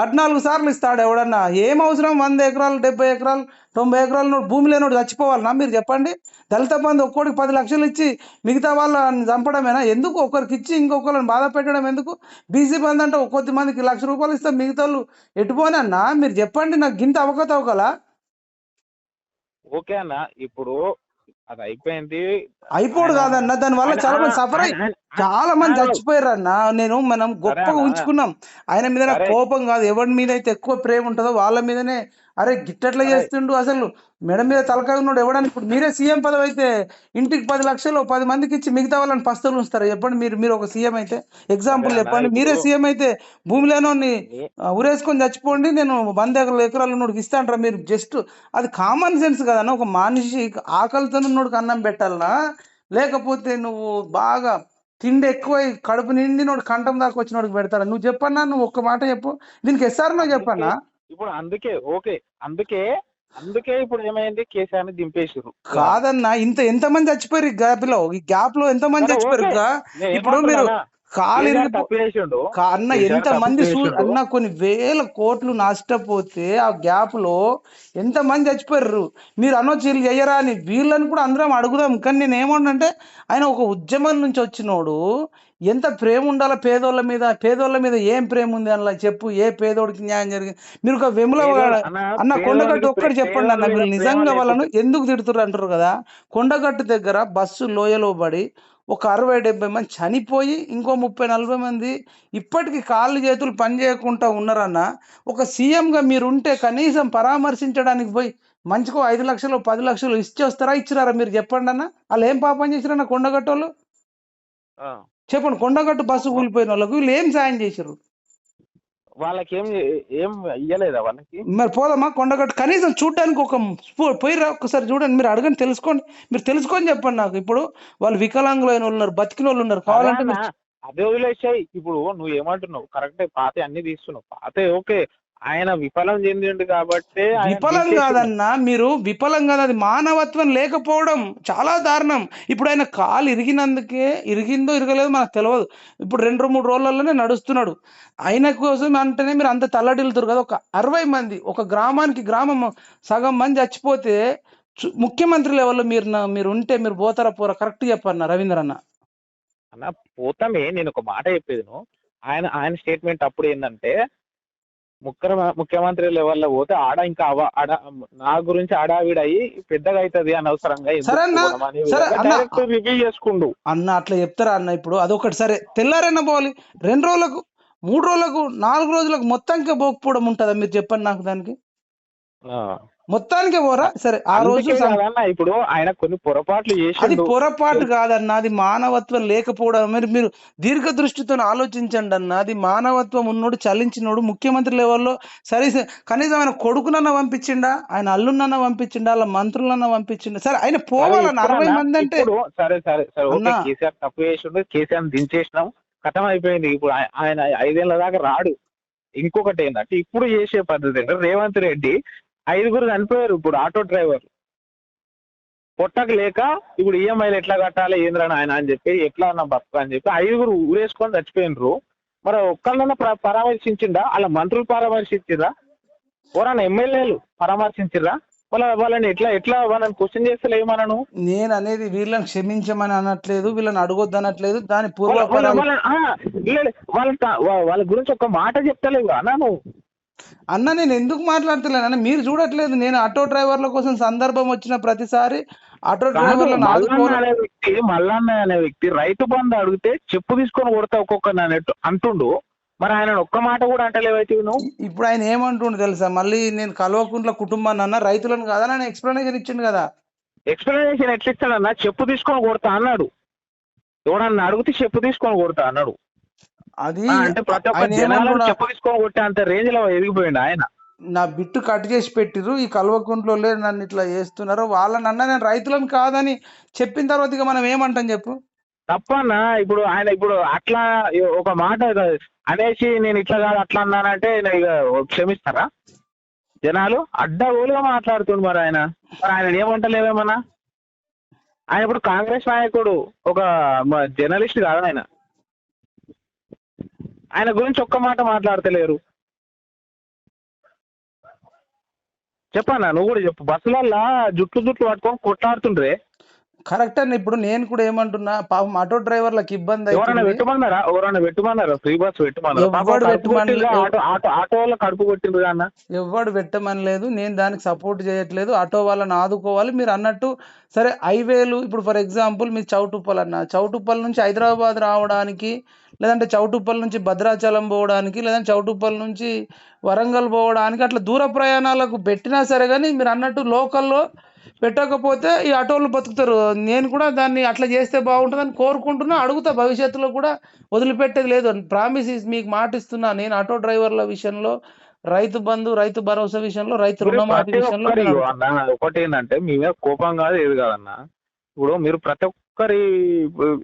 [SPEAKER 1] 14 సార్లు ఇస్తాడు ఎవడన్నా. ఏం అవసరం 100 ఎకరాలు, 70 ఎకరాలు, 90 ఎకరాలు భూమి లేనోడు చచ్చిపోవాలన్నా? మీరు చెప్పండి. దళిత బంధు ఒక్కోడికి 10 లక్షలు ఇచ్చి మిగతా వాళ్ళని చంపడమేనా? ఎందుకు? ఒకరికి ఇచ్చి ఇంకొకరిని బాధ పెట్టడం ఎందుకు? బీసీ బంధు అంటే కొద్ది మందికి ₹1,00,000 ఇస్తే మిగతా వాళ్ళు ఎటుపోనన్నా? మీరు చెప్పండి. నాకు గింత అవకతవకలా?
[SPEAKER 2] ఓకే అన్న, ఇప్పుడు అది అయిపోయింది.
[SPEAKER 1] అయిపోడు
[SPEAKER 2] ఆయన
[SPEAKER 1] కాదన్న, దాని వల్ల
[SPEAKER 2] ఆయన
[SPEAKER 1] చాలా మంది సఫర్ అయ్యి చాలా మంది చచ్చిపోయారు అన్న. మనం
[SPEAKER 2] సరే
[SPEAKER 1] గొప్పగా
[SPEAKER 2] అన్న,
[SPEAKER 1] ఉంచుకున్నాం. ఆయన మీద నాకు
[SPEAKER 2] సరే
[SPEAKER 1] కోపం కాదు, ఎవరి మీద అయితే ఎక్కువ ప్రేమ ఉంటుందో వాళ్ళ మీదనే. అరే గిట్టట్లా
[SPEAKER 2] సరే
[SPEAKER 1] చేస్తుండు, అసలు మెడ మీద తలకాయ ఉన్నాడు ఎవడని. ఇప్పుడు మీరే సీఎం పదవి అయితే ఇంటికి 10 లక్షలు 10 మందికి ఇచ్చి మిగతా వాళ్ళని పస్తులు ఉంచుతారు చెప్పండి? మీరు ఒక సీఎం అయితే
[SPEAKER 2] సరే
[SPEAKER 1] ఎగ్జాంపుల్
[SPEAKER 2] అన్న
[SPEAKER 1] చెప్పండి.
[SPEAKER 2] ఇప్పుడు
[SPEAKER 1] మీరే సీఎం అయితే భూమిలోని
[SPEAKER 2] నీ-
[SPEAKER 1] ఉరేసుకొని చచ్చిపోండి, నేను 100 ఎకరాలు ఉన్నోడికి ఇస్తా అంటారా మీరు? జస్ట్ అది కామన్ సెన్స్ కదన్న. ఒక మనిషి ఆకలితో ఉన్నోడికి అన్నం పెట్టాలనా, లేకపోతే నువ్వు బాగా తిండి ఎక్కువ కడుపు నిండినోడు కంఠం దాకా వచ్చినోడికి పెడతారా? నువ్వు చెప్పన్నా, నువ్వు ఒక్క మాట చెప్పు దీనికి. ఎస్ఆర్ నువ్వు
[SPEAKER 2] అందుకే
[SPEAKER 1] చెప్పన్నా.
[SPEAKER 2] ఇప్పుడు అందుకే ఓకే, అందుకే అందుకే ఇప్పుడు ఏమైంది, కేసీఆర్ ని దింపేసారు.
[SPEAKER 1] కాదన్నా, ఎంతమంది చచ్చిపోయారు ఈ గ్యాప్ లో ఎంతమంది
[SPEAKER 2] సరే
[SPEAKER 1] చచ్చిపోయారు
[SPEAKER 2] ఓకే, నేను
[SPEAKER 1] ఇప్పుడు మీరు
[SPEAKER 2] ఏమంటున్నానా,
[SPEAKER 1] కాలు
[SPEAKER 2] కేసీఆర్
[SPEAKER 1] ఇరిగిపో
[SPEAKER 2] తప్పు చేసిండు,
[SPEAKER 1] అన్న
[SPEAKER 2] కేసీఆర్ తప్పు
[SPEAKER 1] ఎంతమంది
[SPEAKER 2] చేసిండు.
[SPEAKER 1] అన్న కొన్ని వేల కోట్లు నష్టపోతే ఆ గ్యాప్ లో ఎంతమంది చచ్చిపోయారు. మీరు అనొచ్చు వీళ్ళు చెయ్యరా అని, వీళ్ళని కూడా అందరం అడుగుదాం. కానీ నేను ఏమన్నంటే, ఆయన ఒక ఉద్యమం నుంచి వచ్చినోడు, ఎంత ప్రేమ ఉండాలా పేదోళ్ళ మీద ఏం ప్రేమ ఉంది అలా చెప్పు? ఏ పేదోడికి న్యాయం జరిగింది? మీరు ఒక
[SPEAKER 2] పేదోడు అన్న,
[SPEAKER 1] అన్న కొండగట్టు
[SPEAKER 2] పేదోడికి
[SPEAKER 1] ఒక్కటి చెప్పండి అన్న.
[SPEAKER 2] పేదోడి మీద
[SPEAKER 1] వీళ్ళు
[SPEAKER 2] ప్రేమ
[SPEAKER 1] నిజంగా వాళ్ళను
[SPEAKER 2] లేకపోతే
[SPEAKER 1] ఎందుకు తిడుతుర్రు అంటారు కదా. కొండగట్టు దగ్గర బస్సు లోయలో పడి ఒక 60-70 మంది చనిపోయి, ఇంకో 30-40 మంది ఇప్పటికీ కాళ్ళు చేతులు పని చేయకుండా ఉన్నారన్న. ఒక సీఎంగా మీరుంటే కనీసం పరామర్శించడానికి పోయి మంచికో 5 లక్షలు 10 లక్షలు ఇచ్చేస్తారా, ఇచ్చినారా? మీరు చెప్పండి అన్న. వాళ్ళు ఏం పాపం చేశారన్న కొండగట్టోళ్ళు? చెప్పండి. కొండగట్టు బస్సు కూలిపోయిన వాళ్ళకు వీళ్ళు ఏం సాయం చేశారు?
[SPEAKER 2] వాళ్ళకి ఏం ఇయ్యలేదా వాళ్ళకి?
[SPEAKER 1] మరి పోదామా కొండగట్టు? కనీసం చూడడానికి ఒక పోయిరా ఒక్కసారి చూడండి. మీరు అడగండి, తెలుసుకోండి. మీరు తెలుసుకొని చెప్పండి నాకు. ఇప్పుడు వాళ్ళు వికలాంగులైన వాళ్ళు ఉన్నారు, బతికిన వాళ్ళు ఉన్నారు. కావాలంటే
[SPEAKER 2] అదే వదిలేసాయి. ఇప్పుడు నువ్వు ఏమంటున్నావు కరెక్టే, పాత అన్ని తీస్తున్నావు, పాత ఓకే. ఆయన విఫలం చెందిండు కాబట్టి
[SPEAKER 1] విఫలం కాదన్నా, మీరు విఫలం కాదు, అది మానవత్వం లేకపోవడం చాలా దారుణం. ఇప్పుడు ఆయన కాలు ఇరిగిందో ఇరగలేదో మనకు తెలియదు. ఇప్పుడు 2-3 రోజులలోనే నడుస్తున్నాడు. ఆయన కోసం అంటేనే మీరు అంత తల్లడిల్లుతారు కదా. ఒక 60 మంది, ఒక గ్రామం సగం మంది చచ్చిపోతే ముఖ్యమంత్రి లెవెల్లో మీరు ఉంటే మీరు పోతారా పోరా? కరెక్ట్ చెప్పన్న రవీంద్ర అన్న.
[SPEAKER 2] అన్న పోతామే, నేను ఒక మాట చెప్పేది. ఆయన స్టేట్మెంట్ అప్పుడు ఏంటంటే, ముఖ్యమంత్రి లెవెల్లో పోతే ఆడ ఇంకా నా గురించి ఆడావిడయి పెద్దగా అవుతుంది అనవసరంగా డైరెక్ట్ రివ్యూ చేసుకుండు
[SPEAKER 1] అన్న. అట్లా చెప్తారా అన్న? ఇప్పుడు అదొకటి సరే, తెల్లారైనా పోవాలి, 2 రోజులకు 3 రోజులకు 4 రోజులకు మొత్తానికే పోకపోవడం ఉంటుందా? మీరు చెప్పండి నాకు. దానికి మొత్తానికే పోరా? సరే ఆ రోజు
[SPEAKER 2] ఇప్పుడు ఆయన కొన్ని పొరపాట్లు చేసి,
[SPEAKER 1] అది పొరపాటు కాదన్న, అది మానవత్వం లేకపోవడం. మీరు దీర్ఘ దృష్టితో ఆలోచించండి అన్న. అది మానవత్వం ఉన్నోడు, చలించినోడు ముఖ్యమంత్రి లెవెల్లో సరే, కనీసం ఆయన కొడుకునన్నా పంపించిండా, ఆయన అల్లున్నన్నా పంపించిండా, వాళ్ళ మంత్రులన్నా పంపించిండా? సరే ఆయన పోవాలన్న 60 మంది అంటే
[SPEAKER 2] సరే కేసీఆర్ తప్పు చేసిండు, కేసీఆర్ దించేసినాం, కథం అయిపోయింది. ఇప్పుడు ఆయన 5 ఏళ్ల దాకా రాడు. ఇంకొకటి ఏంటంటే, ఇప్పుడు చేసే పద్ధతి అంటే, రేవంత్ రెడ్డి 5 చనిపోయారు ఇప్పుడు ఆటో డ్రైవర్ పొట్టకు లేక, ఇప్పుడు ఈఎంఐలు ఎట్లా కట్టాలి ఏంద్రని ఆయన అని చెప్పి, ఎట్లా అన్న బతుకు అని చెప్పి 5 ఊరేసుకొని చచ్చిపోయినరు. మరి ఒక్కళ్ళన్నా పరామర్శించిందా? వాళ్ళ మంత్రులు పరామర్శించిర్రా? ఎవరన్నా ఎమ్మెల్యేలు పరామర్శించిర్రా? వాళ్ళని ఎట్లా వాళ్ళని క్వశ్చన్ చేస్తలే ఏమనను?
[SPEAKER 1] నేను అనేది వీళ్ళని క్షమించమని అనట్లేదు, వీళ్ళని అడగొద్దు అనట్లేదు. దాని
[SPEAKER 2] వాళ్ళ గురించి ఒక మాట చెప్తలేవు అన్నాను
[SPEAKER 1] అన్న. నేను ఎందుకు మాట్లాడతలేను అన్న? మీరు చూడట్లేదు, నేను ఆటో డ్రైవర్ల కోసం సందర్భం వచ్చిన ప్రతిసారి ఆటో డ్రైవర్లను
[SPEAKER 2] మల్లన్న అనే వ్యక్తి రైతు బంధు అడిగితే చెప్పు తీసుకొని కొడతా ఒక్కొక్కరిని అన్నట్టు అంటుండు. మరి ఆయన ఒక్క మాట కూడా అంటలేవైతే నువ్వు.
[SPEAKER 1] ఇప్పుడు ఆయన ఏమంటుండు తెలుసా? మళ్ళీ నేను కల్వకుంట్ల కుటుంబాన్ని అన్న, రైతులను కదా అని ఎక్స్ప్లెనేషన్ ఇచ్చిండు కదా.
[SPEAKER 2] ఎక్స్ప్లెనేషన్ ఎట్లా ఇస్తాడన్నా? చెప్పు తీసుకొని కొడతా అన్నాడు. ఎవడన్నా అడిగితే చెప్పు తీసుకొని కొడతా అన్నాడు. అది అంటే ప్రతి ఒక్క జనాలను చెప్పు తీసుకొని కొట్టే అంత రేంజ్ లో ఎదిగిపోయిండు ఆయన. నా బిట్టు కట్ చేసి పెట్టిరు, ఈ కల్వకుంట్లో నన్ను ఇట్లా చేస్తున్నారు వాళ్ళని అన్న. నేను రైతులను కాదని చెప్పిన తర్వాత ఇక మనం ఏమంటాం చెప్పు? తప్పన్నా. ఇప్పుడు ఆయన అట్లా ఒక మాట అనేసి నేను ఇట్లా కాదు అట్లా అన్నానంటే ఇక క్షమిస్తారా జనాలు? అడ్డగోలుగా మాట్లాడుతుండు మరి ఆయన. మరి ఆయన ఏమంటలేవేమన్నా? ఆయన ఇప్పుడు కాంగ్రెస్ నాయకుడు, ఒక జర్నలిస్ట్ కాదు ఆయన. ఆయన గురించి ఒక్క మాట మాట్లాడతలేరు. చెప్పన్నా, నువ్వు కూడా చెప్పు. బస్సులల్లా జుట్లు పట్టుకొని కొట్లాడుతుండ్రే.
[SPEAKER 1] కరెక్ట్ అండి. ఇప్పుడు నేను కూడా ఏమంటున్నా, పాపం ఆటో డ్రైవర్లకు ఇబ్బంది
[SPEAKER 2] ఎవరైనా
[SPEAKER 1] అవుతుంది.
[SPEAKER 2] పెట్టమన్నారా ఫ్రీ బస్ పెట్టమన్నారా? పాపం
[SPEAKER 1] ఎవ్వడు
[SPEAKER 2] కడుపు కొట్టిండ్రు, ఆటో వాళ్ళ కడుపు కొట్టిండ్రు అన్న.
[SPEAKER 1] ఎవ్వడు పెట్టమనలేదు. నేను దానికి సపోర్ట్ చేయట్లేదు. ఆటో వాళ్ళని ఆదుకోవాలి. మీరు అన్నట్టు సరే హైవేలు ఇప్పుడు ఫర్ ఎగ్జాంపుల్ మీరు చౌటుప్పల్ అన్న, చౌటుప్పల్ నుంచి హైదరాబాద్ రావడానికి, లేదంటే చౌటుప్పల్ నుంచి భద్రాచలం పోవడానికి, లేదంటే చౌటుప్పల్ నుంచి వరంగల్ పోవడానికి అట్లా దూర ప్రయాణాలకు పెట్టినా సరే కానీ మీరు అన్నట్టు లోకల్లో పెట్టకపోతే ఈ ఆటోలు బతుకుతారు. నేను కూడా దాన్ని అట్లా చేస్తే బాగుంటుందని కోరుకుంటున్నా, అడుగుతా. భవిష్యత్తులో కూడా వదిలిపెట్టేది లేదు. ప్రామిస్ మీకు మాటిస్తున్నా. నేను ఆటో డ్రైవర్ల విషయంలో, రైతు బంధు, రైతు భరోసా విషయంలో, రైతు రుణమాఫీ
[SPEAKER 2] ప్రతి
[SPEAKER 1] విషయంలో
[SPEAKER 2] ఒక్కరి
[SPEAKER 1] నేను అడుగుతా.
[SPEAKER 2] అన్న ఒకటి ఏంటంటే మీ మీద కోపం కాదు ఏది కాదన్న. ఇప్పుడు మీరు ప్రతి ఒక్కరి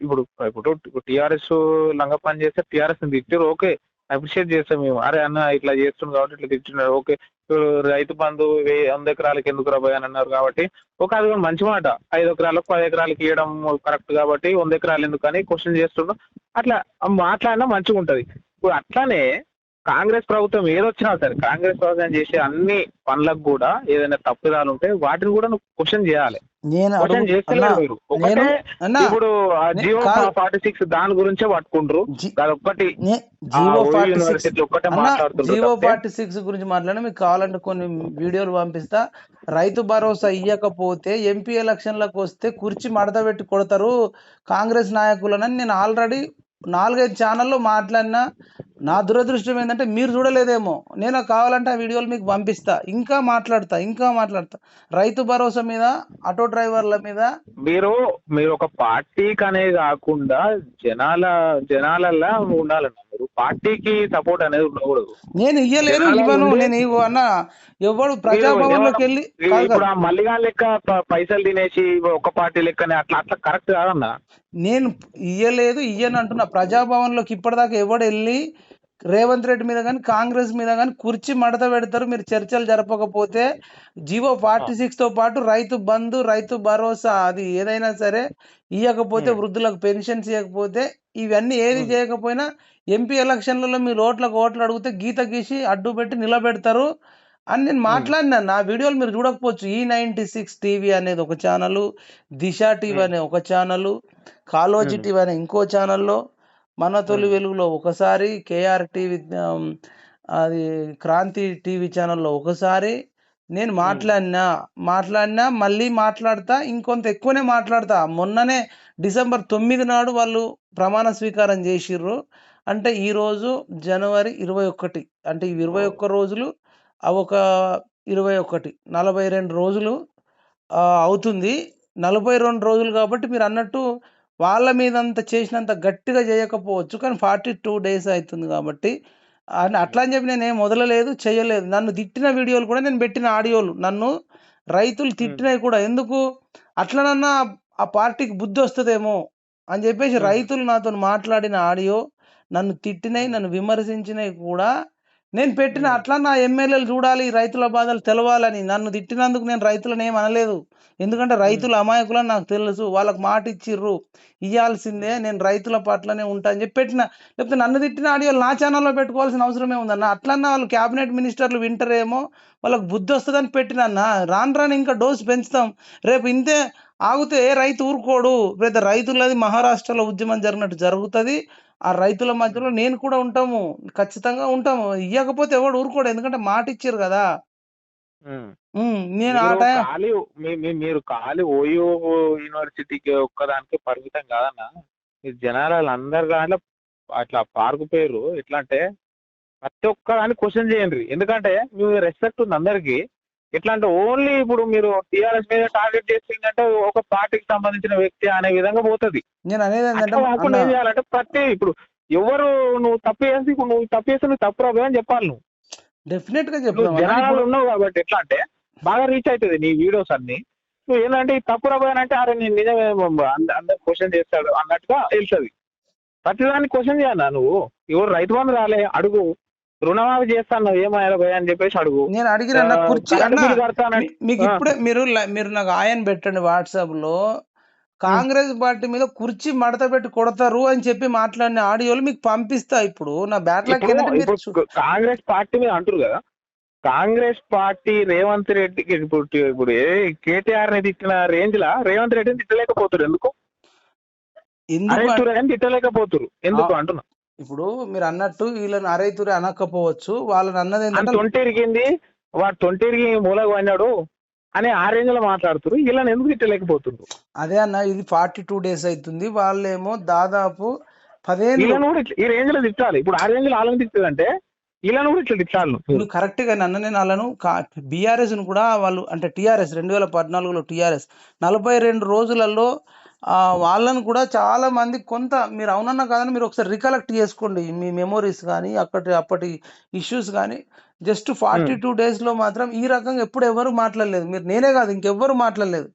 [SPEAKER 2] ఇప్పుడు ఇప్పుడు టీఆర్ఎస్ లంగ పని చేస్తే టీఆర్ఎస్ తిట్టారు, ఓకే అప్రిషియేట్ చేస్తాం మేము. అరే అన్న ఇట్లా చేస్తున్నాడు కాబట్టి ఇట్లా తిట్టున్నారు, ఓకే. ఇప్పుడు రైతు బంధు 100 ఎకరాలకి ఎందుకు రాబోయే అని అన్నారు కాబట్టి ఓకే, అది కూడా మంచి మాట. 5 ఎకరాలకు 10 ఎకరాలకి ఇవ్వడం కరెక్ట్ కాబట్టి 100 ఎకరాలు ఎందుకు అని క్వశ్చన్ చేస్తున్నాం. అట్లా మాట్లాడినా మంచిగా ఉంటది. ఇప్పుడు అట్లానే కాంగ్రెస్ ప్రభుత్వం ఏదొచ్చినా సరే, కాంగ్రెస్ ప్రభుత్వం చేసే అన్ని పనులకు కూడా ఏదైనా తప్పుదాలు ఉంటే వాటిని కూడా నువ్వు క్వశ్చన్ చేయాలి. క్వశ్చన్ చేస్తలేరు మీరు. ఒకటే ఇప్పుడు జియో 46 దాని గురించే పట్టుకుంటారు. అదొక్కటి యూనివర్సిటీ ఒక్కటే మాట్లాడుతున్నారు.
[SPEAKER 1] జియో 46 గురించి మాట్లాడినా మీకు కావాలంటే కొన్ని వీడియోలు పంపిస్తా. రైతు భరోసా ఇయ్యకపోతే ఎంపీ ఎలక్షన్లకు వస్తే కుర్చీ మడత పెట్టి కొడతారు కాంగ్రెస్ నాయకులనని నేను ఆల్రెడీ 4-5 ఛానల్లో మాట్లాడినా. నా దురదృష్టం ఏంటంటే మీరు చూడలేదేమో. నేను కావాలంటే ఆ వీడియోలు మీకు పంపిస్తా. ఇంకా మాట్లాడతా రైతు భరోసా మీద, ఆటో డ్రైవర్ల మీద.
[SPEAKER 2] మీరు ఒక పార్టీకి అనే కాకుండా జనాలల్లా ఉండాలన్న. మీరు పార్టీకి సపోర్ట్ అనేది ఉండకూడదు.
[SPEAKER 1] నేను ఇవ్వను. నేను అన్న ఎవడు ప్రజాభవన్లోకి వెళ్ళి
[SPEAKER 2] ఇప్పుడు ఆ మల్లిగా లెక్క పైసలు తినేసి ఒక పార్టీ లెక్కనే అట్లా కరెక్ట్ కాదన్న.
[SPEAKER 1] నేను ఇయ్యను అంటున్నా. ప్రజాభవన్లోకి ఇప్పటిదాకా ఎవడు వెళ్ళి రేవంత్ రెడ్డి మీద కానీ కాంగ్రెస్ మీద కానీ కుర్చీ మడత పెడతారు మీరు చర్చలు జరపకపోతే. జియో 46తో పాటు రైతు బంధు, రైతు భరోసా అది ఏదైనా సరే ఇవ్వకపోతే, వృద్ధులకు పెన్షన్స్ ఇవ్వకపోతే, ఇవన్నీ ఏది చేయకపోయినా ఎంపీ ఎలక్షన్లలో మీరు ఓట్లు అడిగితే గీత గీసి అడ్డు పెట్టి నిలబెడతారు అని నేను మాట్లాడినా. నా వీడియోలు మీరు చూడకపోవచ్చు. E96 టీవీ అనేది ఒక ఛానల్, దిశ టీవీ అనే ఒక ఛానల్, కాలోజీ టీవీ అనే ఇంకో ఛానల్లో, మన తొలి వెలుగులో ఒకసారి, కేఆర్ టీవీ అది క్రాంతి టీవీ ఛానల్లో ఒకసారి నేను మాట్లాడినా మళ్ళీ మాట్లాడతా. ఇంకొంత ఎక్కువనే మాట్లాడతా. మొన్ననే డిసెంబర్ 9 నాడు వాళ్ళు ప్రమాణ స్వీకారం చేసిర్రు. అంటే ఈరోజు జనవరి 21. అంటే ఈ 21 రోజులు ఒక 21 42 రోజులు అవుతుంది. 42 రోజులు కాబట్టి మీరు అన్నట్టు వాళ్ళ మీద అంత చేసినంత గట్టిగా చేయకపోవచ్చు, కానీ 42 days అవుతుంది కాబట్టి అట్లా అని చెప్పి నేను ఏం వదలలేదు, చేయలేదు. నన్ను తిట్టిన వీడియోలు కూడా నేను పెట్టిన ఆడియోలు, నన్ను రైతులు తిట్టినవి కూడా. ఎందుకు అట్లనన్నా ఆ పార్టీకి బుద్ధి వస్తుందేమో అని చెప్పేసి రైతులు నాతో మాట్లాడిన ఆడియో, నన్ను తిట్టినవి, నన్ను విమర్శించినవి కూడా నేను పెట్టిన. అట్లా నా ఎమ్మెల్యేలు చూడాలి, రైతుల బాధలు తెలవాలని. నన్ను తిట్టినందుకు నేను రైతులను ఏం అనలేదు. ఎందుకంటే రైతుల అమాయకులని నాకు తెలుసు. వాళ్ళకి మాట ఇచ్చిర్రు, ఇవ్వాల్సిందే, నేను రైతుల పట్లనే ఉంటా అని చెప్పి పెట్టిన. లేకపోతే నన్ను తిట్టిన ఆడియోలు నా ఛానల్లో పెట్టుకోవాల్సిన అవసరమే ఉందన్న. అట్లన్నా వాళ్ళు క్యాబినెట్ మినిస్టర్లు వింటారేమో, వాళ్ళకి బుద్ధి వస్తుందని పెట్టినన్నా. రాను ఇంకా డోసు పెంచుతాం. రేపు ఇంతే ఆగితే రైతు ఊరుకోడు. పెద్ద రైతులది మహారాష్ట్రలో ఉద్యమం జరిగినట్టు జరుగుతుంది. ఆ రైతుల మధ్యలో నేను కూడా ఉంటాము, ఖచ్చితంగా ఉంటాము. ఇవ్వకపోతే ఎవడు ఊరుకోడు, ఎందుకంటే మాట ఇచ్చారు కదా. నేను ఆ టైం
[SPEAKER 2] మీరు ఖాళీ ఓయో యూనివర్సిటీకి ఒక్కదానికి పరిమితం కాదన్న. మీరు జనాలు అందరు దాంట్లో అట్లా పారుకుపోయారు. ఎట్లా అంటే ప్రతి ఒక్కదాన్ని క్వశ్చన్ చేయండి. ఎందుకంటే మీ రెస్పెక్ట్ ఉంది అందరికి. ఎట్లా అంటే ఓన్లీ ఇప్పుడు మీరు టీఆర్ఎస్ మీద టార్గెట్ చేసిందంటే ఒక పార్టీకి సంబంధించిన వ్యక్తి అనే విధంగా పోతుంది.
[SPEAKER 1] నేను అనేది
[SPEAKER 2] కాకుండా ఏం చేయాలంటే ప్రతి ఇప్పుడు ఎవరు నువ్వు తప్పు చేసి ఇప్పుడు నువ్వు తప్పు చేస్తే నువ్వు తప్పు రాబోయే అని చెప్పాలి. నువ్వు
[SPEAKER 1] డెఫినెట్ గా చెప్తాను.
[SPEAKER 2] జనాలు ఉన్నావు కాబట్టి ఎట్లా అంటే బాగా రీచ్ అవుతుంది నీ వీడియోస్ అన్ని. నువ్వు ఏంటంటే ఈ తప్పు రాబోయానంటే అరే నేను నిజమే అందరు క్వశ్చన్ చేస్తాడు అన్నట్టుగా వెళ్తుంది. ప్రతిదాన్ని క్వశ్చన్ చేయాలా నువ్వు. ఎవరు రైతు బంధు రాలే అడుగు, రుణమాఫీ చేస్తాను ఏమయ్యారా భయ అని చెప్పేసి అడుగు.
[SPEAKER 1] నేను అడిగిన మీకు ఇప్పుడే మీరు నాకు ఆయన పెట్టండి వాట్సాప్ లో, కాంగ్రెస్ పార్టీ మీద కుర్చీ మడత పెట్టి కొడతారు అని చెప్పి మాట్లాడిన ఆడియోలు మీకు పంపిస్తా. ఇప్పుడు నా బ్యాట్లాక్
[SPEAKER 2] కాంగ్రెస్ పార్టీ మీద అంటారు కదా, కాంగ్రెస్ పార్టీ రేవంత్ రెడ్డికి ఇప్పుడు కేటీఆర్ ని తిట్టిన రేంజ్ లా రేవంత్ రెడ్డిని తిట్టలేకపోతారు. ఎందుకు తిట్టలేకపోతారు ఎందుకు అంటున్నా.
[SPEAKER 1] ఇప్పుడు మీరు అన్నట్టు వీళ్ళని అరైతురే అనకపోవచ్చు, వాళ్ళని అన్నది ఏంటంటే
[SPEAKER 2] తొంటెరిగింది వాడు తొంటెరిగి మూలకు పడినాడు అని ఆ రేంజ్ లో మాట్లాడుతున్నారు. వీళ్ళని ఎందుకు తిట్టలేకపోతున్నారు?
[SPEAKER 1] అదే అన్న, ఇది 42 days అవుతుంది, వాళ్ళేమో దాదాపు 10 ఏళ్ళు
[SPEAKER 2] ఈ రేంజ్ లో తిట్టాలి. ఇప్పుడు ఆ రేంజ్ లో వాళ్ళని తిట్టాలంటే వీళ్ళని కూడా ఇట్లా తిట్టాలి.
[SPEAKER 1] నువ్వు కరెక్ట్ గా నన్ను నేను వాళ్ళను బీఆర్ఎస్ ను కూడా వాళ్ళు అంటే టీఆర్ఎస్ 2014లో టీఆర్ఎస్ 42 రోజులలో వాళ్ళను కూడా చాలా మంది కొంత మీరు అవునన్నా కాదని మీరు ఒకసారి రికలెక్ట్ చేసుకోండి మీ మెమోరీస్ కానీ అప్పటి ఇష్యూస్ కానీ. జస్ట్ 42 days లో మాత్రం ఈ రకంగా ఎప్పుడు ఎవరు మాట్లాడలేదు. మీరు నేనే కాదు ఇంకెవ్వరు మాట్లాడలేదు.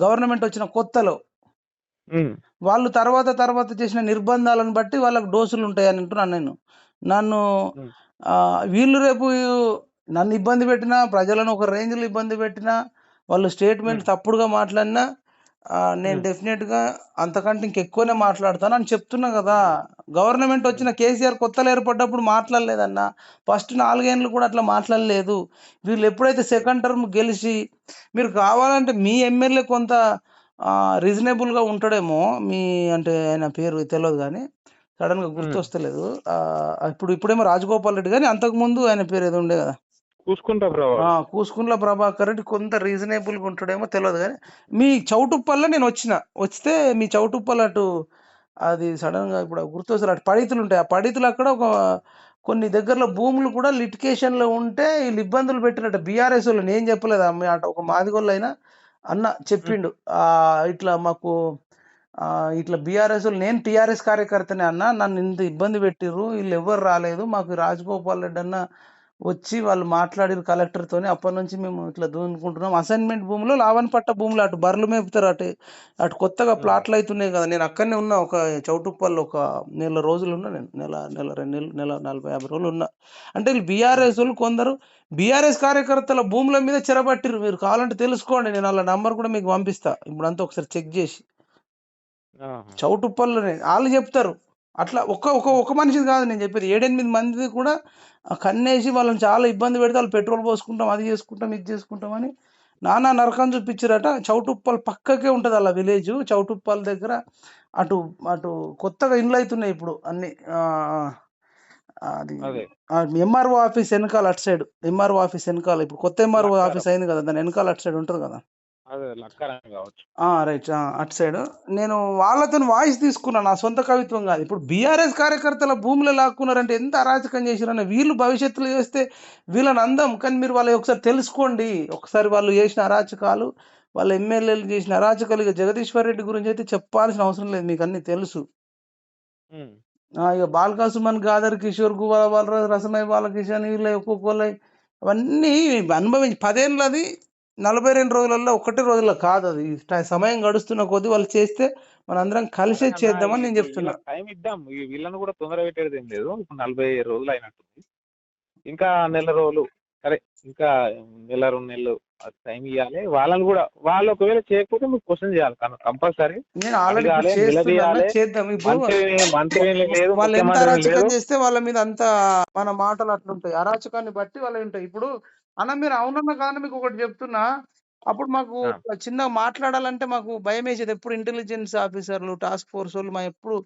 [SPEAKER 1] గవర్నమెంట్ వచ్చిన కొత్తలో వాళ్ళు తర్వాత చేసిన నిర్బంధాలను బట్టి వాళ్ళకి డోసులు ఉంటాయని అంటున్నాను నేను. నన్ను వీళ్ళు రేపు నన్ను ఇబ్బంది పెట్టినా, ప్రజలను ఒక రేంజ్లో ఇబ్బంది పెట్టినా, వాళ్ళు స్టేట్మెంట్ తప్పుడుగా మాట్లాడినా నేను డెఫినెట్ గా అంతకంటే ఇంకెక్కువనే మాట్లాడతాను అని చెప్తున్నా కదా. గవర్నమెంట్ వచ్చిన కేసీఆర్ కొత్తలో ఏర్పడ్డప్పుడు మాట్లాడలేదన్న, ఫస్ట్ 4 ఏళ్ళు కూడా అట్లా మాట్లాడలేదు. వీళ్ళు ఎప్పుడైతే సెకండ్ టర్మ్ గెలిచి మీరు కావాలంటే మీ ఎమ్మెల్యే కొంత రీజనబుల్ గా ఉంటాడేమో, మీ అంటే ఆయన పేరు తెలియదు కానీ సడన్ గా గుర్తొస్తలేదు. ఇప్పుడేమో రాజగోపాల్ రెడ్డి కానీ అంతకు ముందు ఆయన పేరు ఏదో ఉండే కదా, కూసుకుంట్ల ప్రభాకర్ రెడ్డి కొంత రీజనబుల్ గా ఉంటాడేమో తెలియదు కానీ మీ చౌటుప్పల్లో నేను వస్తే మీ చౌటుప్పల్ అటు అది సడన్ గా ఇప్పుడు గుర్తొస్తారు అటు పడితులు ఉంటాయి. ఆ పడితులు అక్కడ కొన్ని దగ్గరలో భూములు కూడా లిటికేషన్ లో ఉంటే వీళ్ళు ఇబ్బందులు పెట్టినట్టు బీఆర్ఎస్ వాళ్ళు. నేను చెప్పలేదు అటు ఒక మాదిగోళ్ళు అయినా అన్న చెప్పిండు ఇట్లా మాకు ఇట్లా బీఆర్ఎస్ వాళ్ళు, నేను టీఆర్ఎస్ కార్యకర్తనే అన్న, నన్ను ఇంత ఇబ్బంది పెట్టిర్రు, వీళ్ళు ఎవరు రాలేదు, మాకు రాజగోపాల్ రెడ్డి అన్న వచ్చి వాళ్ళు మాట్లాడిరు కలెక్టర్తోని, అప్పటి నుంచి మేము ఇట్లా దూనుకుంటున్నాం. అసైన్మెంట్ భూములు లావన్ పట్ట భూములు అటు బర్రెలు మేపుతారు, అటు కొత్తగా ప్లాట్లు అవుతున్నాయి కదా. నేను అక్కడనే ఉన్నా ఒక చౌటుప్పల్లో ఒక 1 రోజులు ఉన్నా నేను, 2 నెలలు 40-50 రోజులు ఉన్నా. అంటే వీళ్ళు బీఆర్ఎస్ వాళ్ళు కొందరు బీఆర్ఎస్ కార్యకర్తల భూముల మీద చెరబట్టిరు. మీరు కావాలంటే తెలుసుకోండి, నేను వాళ్ళ నంబర్ కూడా మీకు పంపిస్తా ఇప్పుడు అంతా ఒకసారి చెక్ చేసి. చౌటుప్పల్లోనే వాళ్ళు చెప్తారు అట్లా. ఒక మనిషి కాదు నేను చెప్పేది, 7-8 మంది కూడా కన్నేసి వాళ్ళని చాలా ఇబ్బంది పెడితే వాళ్ళు పెట్రోల్ పోసుకుంటాం, అది చేసుకుంటాం, ఇది చేసుకుంటాం అని నానా నరకం చూపించారట. చౌటుప్పల్ పక్కకే ఉంటుంది అలా విలేజ్. చౌటుప్పల్ దగ్గర అటు అటు కొత్తగా ఇండ్లు అవుతున్నాయి ఇప్పుడు అన్ని. అది ఎంఆర్ఓ ఆఫీస్ వెనకాల అటు సైడ్, ఎంఆర్ఓ ఆఫీస్ వెనకాల ఇప్పుడు కొత్త ఎంఆర్ఓ ఆఫీస్ అయింది కదా, దాని వెనకాల అటు సైడ్ ఉంటుంది కదా. రైట్, అటు సైడ్. నేను వాళ్ళతో వాయిస్ తీసుకున్నాను, నా సొంత కవిత్వం కాదు. ఇప్పుడు బీఆర్ఎస్ కార్యకర్తల భూములు లాక్కున్నారంటే ఎంత అరాచకం చేశారని. వీళ్ళు భవిష్యత్తులో చేస్తే వీళ్ళని అందం, కానీ మీరు వాళ్ళకి ఒకసారి తెలుసుకోండి. ఒకసారి వాళ్ళు చేసిన అరాచకాలు, వాళ్ళ ఎమ్మెల్యేలు చేసిన అరాచకాలు. ఇక జగదీశ్వర్ రెడ్డి గురించి అయితే చెప్పాల్సిన అవసరం లేదు, మీకు అన్ని తెలుసు. ఇక బాల్కా సుమన్, గాదర్ కిషోర్, గువ్వల రసమయ్య బాలకిషన్, వీళ్ళ ఒక్కొక్కళ్ళ అవన్నీ అనుభవించి 10 ఏళ్ళు, అది 42 రోజులలో 1 రోజుల్లో కాదు. అది సమయం గడుస్తున్న కొద్దీ వాళ్ళు చేస్తే మనందరం కలిసే చేద్దామని నేను చెప్తున్నా.
[SPEAKER 2] టైం ఇద్దాం, వీళ్ళని కూడా తొందర పెట్టేది ఏం లేదు. ఇప్పుడు 40 రోజులు అయినట్టుంది, ఇంకా 1 నెల రోజులు, సరే ఇంకా 1-2 నెలలు టైం ఇవ్వాలి. వాళ్ళని కూడా వాళ్ళు ఒకవేళ చేయకపోతే మీకు క్వశ్చన్ చేయాలి కంపల్సరీ.
[SPEAKER 1] నేను ఆల్రెడీ చేద్దాం. వాళ్ళు ఎంత అరాచకం చేస్తే వాళ్ళ మీద అంత మన మాటలు అట్లుంటాయి, అరాచకాన్ని బట్టి వాళ్ళు ఉంటాయి. ఇప్పుడు అన్న మీరు అవునన్నా కానీ మీకు ఒకటి చెప్తున్నా, అప్పుడు మాకు చిన్నగా మాట్లాడాలంటే మాకు భయం వేసేది. ఎప్పుడు ఇంటెలిజెన్స్ ఆఫీసర్లు, టాస్క్ ఫోర్స్ వాళ్ళు, మా ఎప్పుడు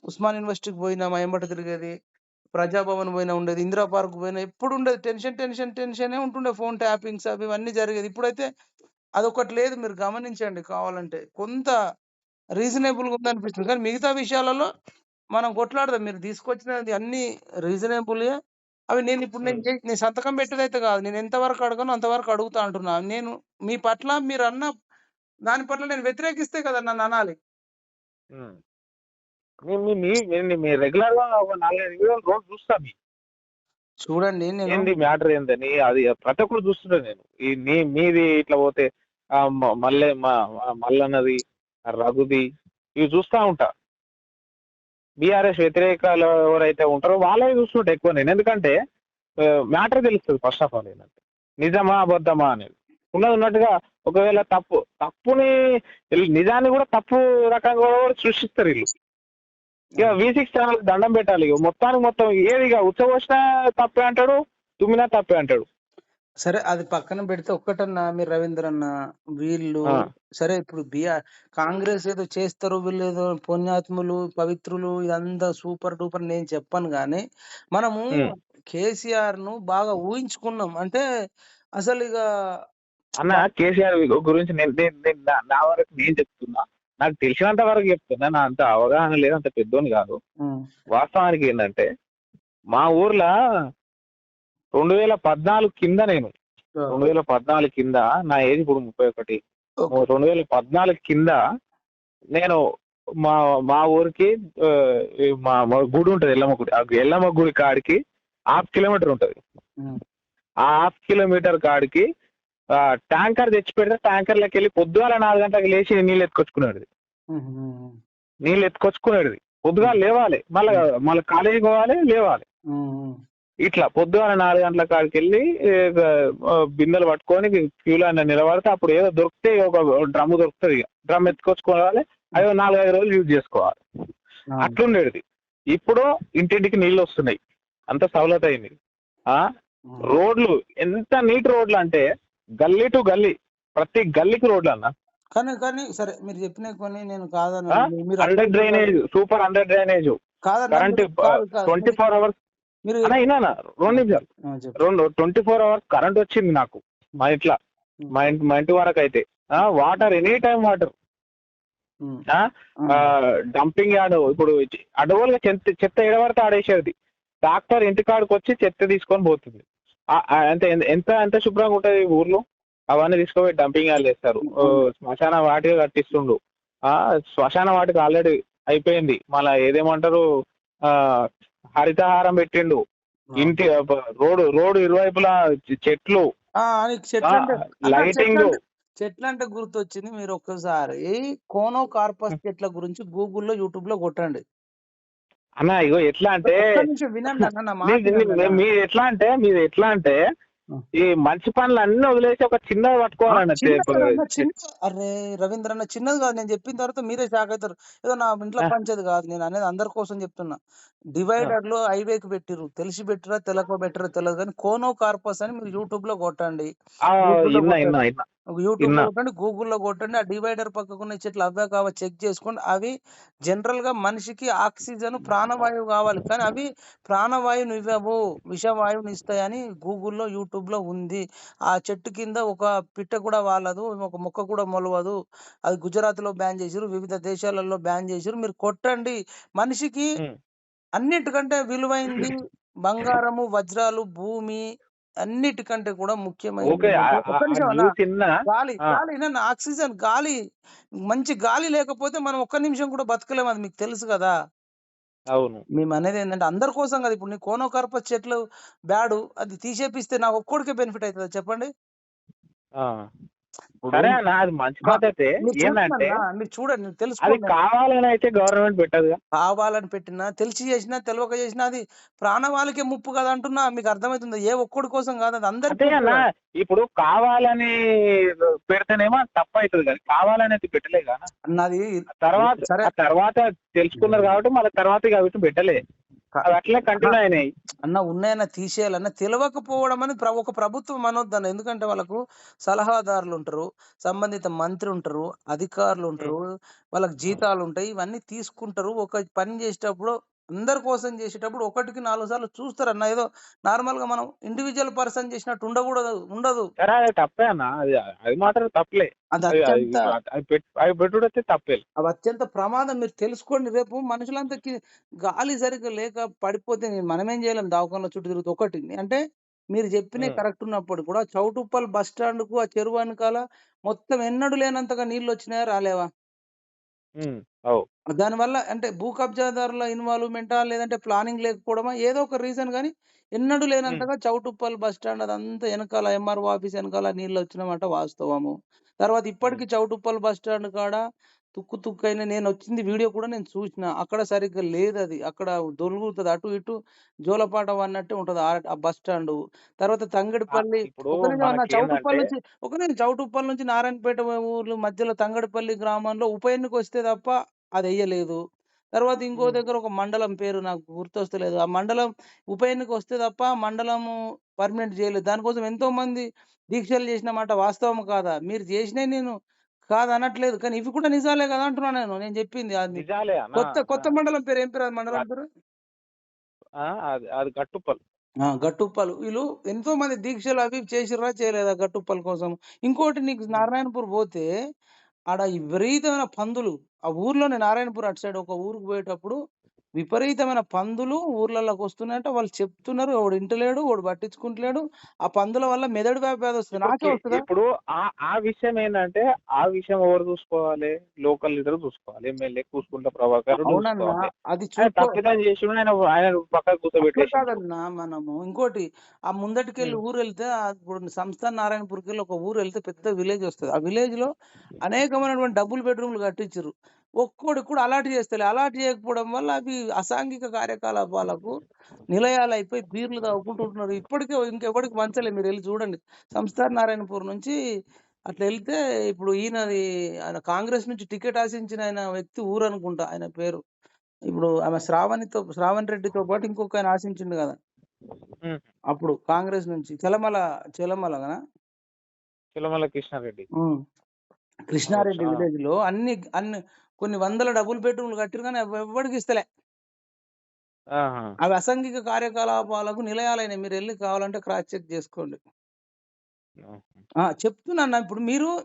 [SPEAKER 1] ఉస్మాన్ యూనివర్సిటీకి పోయినా మా ఎంబట తిరిగేది, ప్రజాభవన్ పోయినా ఉండేది, ఇందిరా పార్క్ పోయినా ఎప్పుడు ఉండేది. టెన్షనే ఉంటుండే, ఫోన్ ట్యాపింగ్స్ అవి ఇవన్నీ జరిగేది. ఇప్పుడైతే అదొకటి లేదు, మీరు గమనించండి. కావాలంటే కొంత రీజనబుల్గా ఉందనిపిస్తుంది, కానీ మిగతా విషయాలలో మనం కొట్లాడదాం. మీరు తీసుకొచ్చినది అన్ని రీజనబుల్గా. అవి నేను ఇప్పుడు నేను సంతకం పెట్టేదైతే కాదు, నేను ఎంతవరకు అడగను అంతవరకు అడుగుతా అంటున్నా. నేను మీ పట్ల మీరు అన్న దాని పట్ల నేను వ్యతిరేకిస్తే కదా నన్ను అనాలి.
[SPEAKER 2] రెగ్యులర్ గా 4-5 వీడియోలు రోజు చూస్తా.
[SPEAKER 1] చూడండి
[SPEAKER 2] ఏంది మ్యాటర్ ఏందని అది ప్రతి ఒక్కరు చూస్తుంటా నేను. మీది ఇట్లా పోతే మల్లన్నది, రఘుది, ఇవి చూస్తా ఉంటా. బీఆర్ఎస్ వ్యతిరేకాలు ఎవరైతే ఉంటారో వాళ్ళే చూస్తుంటా ఎక్కువ నేను. ఎందుకంటే మ్యాటర్ తెలుస్తుంది ఫస్ట్ ఆఫ్ ఆల్. ఏంటంటే నిజమా అబద్ధమా అనేది ఉన్నట్టుగా. ఒకవేళ తప్పుని నిజాన్ని కూడా తప్పు రకంగా కూడా సృష్టిస్తారు వీళ్ళు. ఇక V6 ఛానల్ దండం పెట్టాలి. మొత్తం ఏది ఇక ఉచ్చబోసిన తప్పే అంటాడు, తుమ్మినా తప్పే అంటాడు.
[SPEAKER 1] సరే అది పక్కన పెడితే ఒక్కటన్నా మీరు రవీంద్ర అన్న వీళ్ళు
[SPEAKER 2] ఆ,
[SPEAKER 1] సరే ఇప్పుడు కాంగ్రెస్ ఏదో చేస్తారు వీళ్ళు ఏదో పుణ్యాత్ములు పవిత్రులు ఇదంతా సూపర్ డూపర్ నేను చెప్పను గానీ మనము
[SPEAKER 2] ఉమ్.
[SPEAKER 1] కేసీఆర్ ను బాగా ఊహించుకున్నాం అంటే అసలు ఇక
[SPEAKER 2] అన్న కేసీఆర్ గురించి నా వరకు నేను చెప్తున్నా, నాకు తెలిసినంత వరకు చెప్తున్నా, నా అంత అవగాహన లేదు, అంత పెద్దోని కాదు. వాస్తవానికి ఏంటంటే మా ఊర్లో 2014 కింద నేను 2014 కింద నా ఏజ్ ఇప్పుడు 31. 2014 కింద నేను మా మా ఊరికి మా గుడి ఉంటది, ఎల్లమ్మ గుడి. ఆ ఎల్లమ్మ గుడి కాడికి 1/2 కిలోమీటర్ ఉంటది. ఆ 1/2 కిలోమీటర్ కాడికి ట్యాంకర్ తెచ్చి పెడితే ట్యాంకర్లోకి వెళ్ళి పొద్దుగాల 4 గంటలకు లేచి నీళ్ళు ఎత్తుకొచ్చుకునేది. పొద్దుగాల లేవాలి, మళ్ళీ కాలేజీకి పోవాలి, లేవాలి. ఇట్లా పొద్దుగాల 4 గంటల కాడికి వెళ్ళి బిందెలు పట్టుకొని క్యూలో నిలబడితే అప్పుడు ఏదో దొరికితే ఒక డ్రమ్ దొరుకుతుంది, డ్రమ్ ఎత్తుకొచ్చుకోవాలి, అదో 4-5 రోజులు యూజ్ చేసుకోవాలి. అట్లుండేది. ఇప్పుడు ఇంటింటికి నీళ్ళు వస్తున్నాయి, అంత సౌలత్ అయింది. రోడ్లు ఎంత నీట్ రోడ్లు అంటే గల్లీ టు గల్లీ, ప్రతి గల్లీకి రోడ్లు అన్న.
[SPEAKER 1] కానీ సరే మీరు చెప్పిన కొన్ని నేను కాదన్న,
[SPEAKER 2] under drainage, super under drainage, current 24 hours. మీరు 24 అవర్స్ కరెంట్ వచ్చింది నాకు మా ఇంట్లో, మా ఇంటి వరకు అయితే. Water any time water. Dumping yard, ఇప్పుడు అడవులుగా చెత్త ఎడబడితే ఆడేసేది, ట్రాక్టర్ ఇంటికాడికి వచ్చి చెత్త తీసుకొని పోతుంది. అంటే ఎంత ఎంత శుభ్రంగా ఉంటది ఊర్లో. అవన్నీ తీసుకుపోయి డంపింగ్ యార్డ్ వేస్తారు. శ్మశాన వాటిగా కట్టిస్తుండు. శ్మశాన వాటికి ఆల్రెడీ అయిపోయింది. మళ్ళా ఏదేమంటారు, హరితహారం పెట్టిండు. ఇంటి రోడ్డు ఇరువైపులా చెట్లు, లైటింగ్.
[SPEAKER 1] చెట్లు అంటే గుర్తొచ్చింది, మీరు ఒక్కసారి కోనో కార్పస్ చెట్ల గురించి గూగుల్లో యూట్యూబ్ లో కొట్టండి
[SPEAKER 2] అన్న. ఇగో ఎట్లా అంటే మీరు ఎట్లా అంటే ఈ మంచి పనులు అన్ని వదిలేసి ఒక చిన్నది పట్టుకోవాలన్న.
[SPEAKER 1] అరే రవీంద్ర అన్న చిన్నది కాదు, నేను చెప్పిన తర్వాత మీరే షాక్ అవుతారు. ఏదో నా ఇంట్లో పంచేది కాదు, నేను అనేది అందరి కోసం చెప్తున్నా. డివైడర్ లో హైవేకి పెట్టిరు, తెలిసి పెట్టిరా తెలక పెట్టిరా తెలియదు కానీ కోనో కార్పస్ అని మీరు యూట్యూబ్ లో కొట్టండి, యూట్యూబ్ లో కొట్టండి, గూగుల్లో కొట్టండి. ఆ డివైడర్ పక్కకున్న చెట్లు అవే కావాలి చెక్ చేసుకోండి. అవి జనరల్ గా మనిషికి ఆక్సిజన్ ప్రాణవాయువు కావాలి, కానీ అవి ప్రాణవాయువుని ఇవ్వవు, విషవాయువుని ఇస్తాయని గూగుల్లో యూట్యూబ్ లో ఉంది. ఆ చెట్టు కింద ఒక పిట్ట కూడా వాలదు, ఒక మొక్క కూడా మొలవదు. అది గుజరాత్ లో బ్యాన్ చేసిరు, వివిధ దేశాలలో బ్యాన్ చేసిరు. మీరు కొట్టండి. మనిషికి అన్నిటికంటే విలువైంది బంగారము, వజ్రాలు, భూమి, అన్నిటికంటే కూడా ముఖ్యమైనది గాలి. ఆక్సిజన్, గాలి. మంచి గాలి లేకపోతే మనం ఒక్క నిమిషం కూడా బతకలేము, అది మీకు తెలుసు కదా.
[SPEAKER 2] అవును.
[SPEAKER 1] మేము అనేది ఏంటంటే అందరి కోసం కదా. ఇప్పుడు నీ కోనోకార్పస్ చెట్లు బ్యాడు, అది తీసేపిస్తే నాకు ఒక్కడికే బెనిఫిట్ అవుతుంది చెప్పండి.
[SPEAKER 2] సరే అన్న, అది మంచి పద్ధతి. ఏంటంటే
[SPEAKER 1] మీరు చూడండి,
[SPEAKER 2] అది కావాలని అయితే గవర్నమెంట్ పెట్టదు.
[SPEAKER 1] కావాలని పెట్టినా, తెలిసి చేసినా తెలియక చేసినా అది ప్రాణవాళ్ళకే ముప్పు కదా అంటున్నా. మీకు అర్థమవుతుంది, ఏ ఒక్కడి కోసం కాదు, అది అందరికీ.
[SPEAKER 2] ఇప్పుడు కావాలని పెడితేనేమో తప్పు అవుతుంది, కానీ కావాలని అయితే పెట్టలే కదా
[SPEAKER 1] అన్నది.
[SPEAKER 2] తర్వాత తెలుసుకున్నారు కాబట్టి మళ్ళీ తర్వాత కాబట్టి పెట్టలే, అట్లే కంటిన్యూ అయినాయి.
[SPEAKER 1] అన్న ఉన్నాయన్న తీసేయాలన్న, తెలియకపోవడం అని ఒక ప్రభుత్వం అనొద్దన్న. ఎందుకంటే వాళ్ళకు సలహాదారులు ఉంటారు, సంబంధిత మంత్రి ఉంటారు, అధికారులు ఉంటారు, వాళ్ళకి జీతాలు ఉంటాయి, ఇవన్నీ తీసుకుంటారు. ఒక పని చేసేటప్పుడు అందరి కోసం చేసేటప్పుడు 1కి 4 సార్లు చూస్తారు అన్న. ఏదో నార్మల్ గా మనం ఇండివిజువల్ పర్సన్ చేసినట్టు ఉండదు.
[SPEAKER 2] తప్పే అన్న, అది మాత్రం తప్పలే.
[SPEAKER 1] అవి అత్యంత ప్రమాదం, మీరు తెలుసుకోండి. రేపు మనుషులంతా గాలి సరిగ్గా లేక పడిపోతే మనమేం చేయలేం, దవాఖానలో చుట్టూ తిరుగుతూ. ఒకటి అంటే మీరు చెప్పిన కరెక్ట్ ఉన్నప్పుడు కూడా చౌటుప్పల్ బస్ స్టాండ్ కు ఆ చెరువు వెనకాల మొత్తం ఎన్నడూ లేనంతగా నీళ్లు వచ్చినాయా రాలేవా? దానివల్ల అంటే భూ కబ్జాదారుల ఇన్వాల్వ్మెంటా, లేదంటే ప్లానింగ్ లేకపోవడమా, ఏదో ఒక రీజన్. కానీ ఎన్నడూ లేనంతగా చౌటుప్పల్ బస్ స్టాండ్ అదంతా వెనకాల ఎంఆర్ఓ ఆఫీస్ వెనకాల నీళ్ళు వచ్చినమాట వాస్తవము. తర్వాత ఇప్పటికి చౌటుప్పల్ బస్ స్టాండ్ కాడ తుక్కు అయిన, నేను వచ్చింది వీడియో కూడా నేను చూసిన, అక్కడ సరిగ్గా లేదు. అది అక్కడ దొరుకుతుంది, అటు ఇటు జోలపాట అన్నట్టే ఉంటది ఆ బస్ స్టాండ్. తర్వాత తంగడిపల్లి, చౌటుప్పల్ నుంచి నారాయణపేట ఊర్లు మధ్యలో తంగడిపల్లి గ్రామంలో ఉప ఎన్నిక వస్తే తప్ప అది వెయ్యలేదు. తర్వాత ఇంకో దగ్గర ఒక మండలం పేరు నాకు గుర్తొస్తలేదు. ఆ మండలం ఉప ఎన్నిక వస్తే తప్ప మండలము పర్మనెంట్ చేయలేదు. దానికోసం ఎంతోమంది దీక్షలు చేసిన మాట వాస్తవం కాదా? మీరు చేసినయి నేను కాదనట్లేదు. కానీ ఇవి కూడా నిజాలే కదా అంటున్నా నేను. నేను చెప్పింది అది.
[SPEAKER 2] నిజాలే అన్న.
[SPEAKER 1] కొత్త మండలం పేరు ఏం పేరు? అది మండలం పేరు?
[SPEAKER 2] అది అది గట్టుప్పల్.
[SPEAKER 1] గట్టుప్పలు. వీళ్ళు ఎంతో మంది దీక్షలు అవి ఇవి చేసిర్రా? చేయలేదా గట్టుప్పల కోసం? ఇంకోటి నీకు నారాయణపూర్ పోతే ఆడ విపరీతమైన పందులు. ఆ ఊర్లోనే నారాయణపూర్ అటు సైడ్ ఒక ఊరికి పోయేటప్పుడు విపరీతమైన పందులు ఊర్లలోకి వస్తున్నాయంట. వాళ్ళు చెప్తున్నారు. ఒకడు ఇంటలేడు, ఒకడు పట్టించుకుంటలేడు. ఆ పందుల వల్ల మెదడు వ్యాధి వస్తుంది. నాకే వస్తదా?
[SPEAKER 2] ఇప్పుడు ఆ విషయం ఏంటంటే, ఆ విషయం ఎవరు చూసుకోవాలి? లోకల్ లీడర్ చూసుకోవాలి. ఎమ్మెల్యే కూసుకుంట్ల ప్రభాకర్
[SPEAKER 1] అవునన్నా.
[SPEAKER 2] చూసుకోవాలి.
[SPEAKER 1] అది
[SPEAKER 2] ఆయన తప్పిదం చేసిండు, ఆయన పక్కకు
[SPEAKER 1] అట్లా
[SPEAKER 2] కూర్చోబెట్టేసిండు.
[SPEAKER 1] కాదన్నా మనము. ఇంకోటి ఆ ముందటికెళ్ళి ఊరెళ్తే ఇప్పుడు సంస్థాన్ నారాయణపూర్‌కెళ్ళి ఒక ఊరెళ్తే పెద్ద విలేజ్ వస్తది. ఆ విలేజ్‌లో అనేకమైనటువంటి డబుల్ బెడ్‌రూమ్‌లు కట్టించిర్రు. ఒక్కోడికి కూడా అలాట్ చేస్తలే. అలాట్ చేయకపోవడం వల్ల అవి అసాంఘిక కార్యకలాపాలకు నిలయాలైపోయి బీర్లు తాగుకుంటూ ఉంటున్నారు. ఇప్పటికే ఇంకెవడికి పంచలే. మీరెళ్లి చూడండి. సంస్థాన్ నారాయణపూర్ నుంచి అట్లా ఎళ్తే ఇప్పుడు ఆయన కాంగ్రెస్ నుంచి టికెట్ ఆశించిన ఆయన వ్యక్తి ఊరనుకుంటా ఆయన పేరు. ఇప్పుడు ఆమె శ్రావణ్ రెడ్డితో పాటు ఇంకొకాయన ఆశించిండు గదా! అప్పుడు కాంగ్రెస్ నుంచి చెలమలగనా?
[SPEAKER 2] చిలమల కృష్ణారెడ్డి.
[SPEAKER 1] కృష్ణారెడ్డి విలేజ్‌లో అన్ని కొన్ని వందల డబుల్ బెడ్‌రూమ్‌లు కట్టిర్రు గానీ ఎవ్వడికి ఇస్తలే. అవి అసాంఘిక కార్యకలాపాలకు నిలయాలైనయి. మీరెళ్లి కావాలంటే క్రాస్ చెక్ చేసుకోండి. చెప్తున్నాను. ఇప్పుడు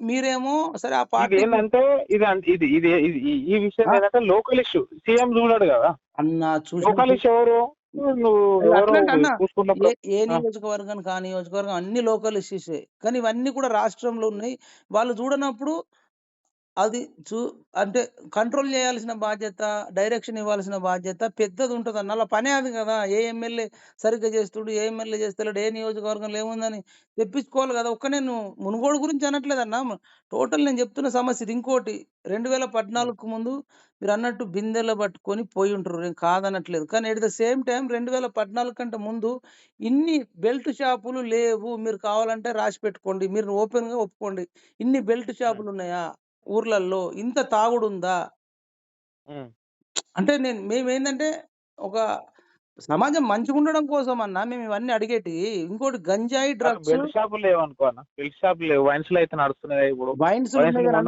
[SPEAKER 1] మీరేమో సరే ఆ పార్టీ
[SPEAKER 2] ఏంటంటే ఇది ఇది ఇది ఈ విషయం ఏంటంటే లోకల్ ఇష్యూ. సీఎం చూడడు కదా
[SPEAKER 1] అన్న
[SPEAKER 2] లోకల్ ఇష్యూ ఎవరు?
[SPEAKER 1] అట్లంటే అన్న
[SPEAKER 2] చూసుకున్నప్పుడు
[SPEAKER 1] ఏ నియోజకవర్గానికి ఆ నియోజకవర్గం అన్ని లోకల్ ఇష్యూసే. కానీ ఇవన్నీ కూడా రాష్ట్రంలో ఉన్నాయి. వాళ్ళు చూడనప్పుడు అది అంటే కంట్రోల్ చేయాల్సిన బాధ్యత, డైరెక్షన్ ఇవ్వాల్సిన బాధ్యత పెద్దదుంటదన్న. ఆళ్ళ పనే అది గదా! ఏ ఎమ్మెల్యే సరిగ్గా చేస్తుడు, ఏ ఎమ్మెల్యే చేస్తలేడు, ఏ నియోజకవర్గంలో ఏముందని తెప్పించుకోవాలి గదా! నేను మునుగోడు గురించి అనట్లేదన్నా. టోటల్ నేను చెప్తున్న సమస్య ఇది. ఇంకోటి 2014కు ముందు మీరన్నట్టు బిందెలు పట్టుకొని పోయుంటరు. నేను కాదనట్లేదు. కానీ ఎట్ ద సేమ్ టైమ్ 2014 కంటే ముందు ఇన్ని బెల్ట్ షాపులు లేవు. మీరు కావాలంటే రాసి పెట్టుకోండి. మీరు ఓపెన్‌గా ఒప్పుకోండి. ఇన్ని బెల్ట్ షాపులున్నాయా? ఊర్లల్లో ఇంత తాగుడుందా? అంటే మేమేందంటే ఒక సమాజం మంచిగుండడం కోసమన్నా మేమివన్నీ అడిగేటియి. ఇంకోటి గంజాయి, డ్రగ్స్
[SPEAKER 2] బెల్ట్ షాపులు లేవనుకో అన్న. బెల్ట్ షాపులు లేవు. వైన్స్‌లో అయితే నడుస్తున్నాయి ఇప్పుడు.
[SPEAKER 1] వైన్స్‌లున్నాయి గాని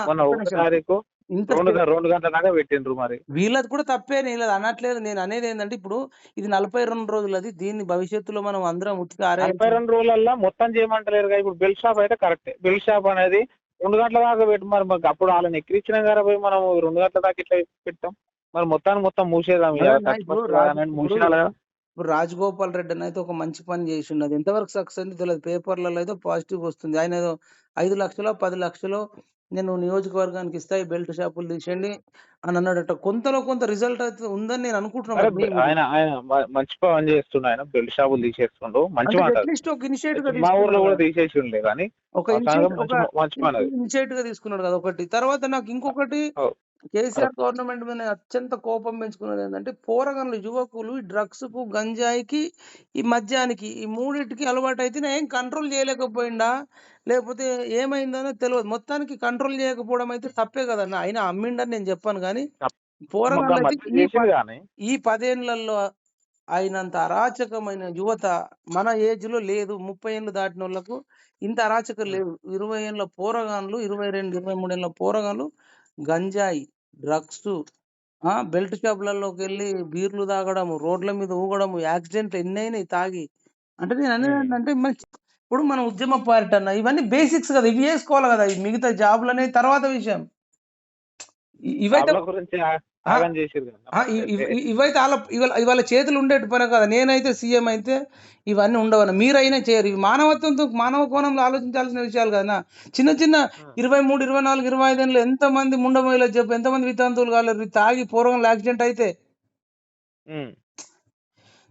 [SPEAKER 2] మొన్న 1 తారీఖు
[SPEAKER 1] ఇంత
[SPEAKER 2] 2 గంటల దాకా పెట్టిండ్రు మరి.
[SPEAKER 1] వీళ్ళది కూడా తప్పే. నేను అనట్లేదు. నేను అనేదేందంటే ఇప్పుడు ఇది 42 రోజులది. దీన్ని భవిష్యత్తులో మనం అందరం ఉతికి
[SPEAKER 2] 42 రోజులల్లో మొత్తం చేయమంటలేరుగా. ఇప్పుడు బెల్ట్ షాప్ అయితే కరెక్టే. బెల్ట్ షాప్ అనేది 2 గంటల దాకా పెట్టి మరి మాకు అప్పుడు వాళ్ళని ఎక్కిరించినాం కదా పోయి మనం 2 గంటల దాకా ఇట్లా పెట్టాం. మరి మొత్తం మూసేద్దాం ఇక. మూసేయాలి కదా.
[SPEAKER 1] ఇప్పుడు రాజగోపాల్ రెడ్డి అయితే ఒక మంచి పని చేసిండు. అది ఎంతవరకు సక్సెస్ అంటే తెలియదు. పేపర్లలో అయితే పాజిటివ్ వస్తుంది. ఆయన ఏదో 5 లక్షలో 10 లక్షలో నేను నియోజకవర్గానికి ఇస్తా ఈ బెల్ట్ షాపులు తీసేయండి అని అన్నాడట. కొంతలో కొంత రిజల్ట్ అయితే ఉందని నేను అనుకుంటున్నాను.
[SPEAKER 2] ఆయన మంచి పని చేస్తుండు. ఆయన బెల్ట్ షాపులు తీసేస్తుండు. మంచి మాట. మా ఊర్లో కూడా తీసేసిండే కానీ
[SPEAKER 1] ఒక ఇనిషియేటివ్ గా తీసుకున్నాడు కదా ఒకటి. తర్వాత నాకు ఇంకొకటి కేసీఆర్ గవర్నమెంట్ మీద అత్యంత కోపం పెంచుకున్నది ఏంటంటే పోరగాళ్ళు యువకులు ఈ డ్రగ్స్ కు గంజాయికి ఈ మద్యానికి ఈ మూడింటికి అలవాటు అయితే ఏం కంట్రోల్ చేయలేకపోయిందా లేకపోతే ఏమైందనో తెలియదు. మొత్తానికి కంట్రోల్ చేయకపోవడం అయితే తప్పే కదన్న. అయినా అమ్మిండని నేను చెప్పాను కానీ పోరగాళ్ళు ఈ 10 ఏళ్లలో అయినంత అరాచకమైన యువత మన ఏజ్ లో లేదు. 30 ఏళ్ళు దాటిన వాళ్ళకు ఇంత అరాచకం లేదు. 20 ఏళ్ళ పోరగాన్లు 22, 23 ఏళ్ళ పోరగాన్లు గంజాయి, డ్రగ్స్, బెల్ట్ షాపులలోకి వెళ్ళి బీర్లు తాగడం, రోడ్ల మీద ఊగడం, యాక్సిడెంట్లు ఎన్నైనాయి తాగి. అంటే నేను అనేది ఏంటంటే ఇప్పుడు మన ఉద్యమ పార్టీ అన్న ఇవన్నీ బేసిక్స్ కదా. ఇవి చేసుకోవాలి కదా. మిగతా జాబులు అనేది తర్వాత విషయం. ఇవైతే ఇవైతే ఇవాళ చేతులు ఉండేటి పని కదా. నేనైతే సీఎం అయితే ఇవన్నీ ఉండవన్న. మీరైనా చేయరు. ఇవి మానవ కోణంలో ఆలోచించాల్సిన విషయాలు కదా. చిన్న 23, 24, 25 ఏళ్ళు ఎంతమంది ముండమోయిలో చెప్పు, ఎంతమంది వితంతువులు కాలేరు తాగి పూర్వం యాక్సిడెంట్ అయితే.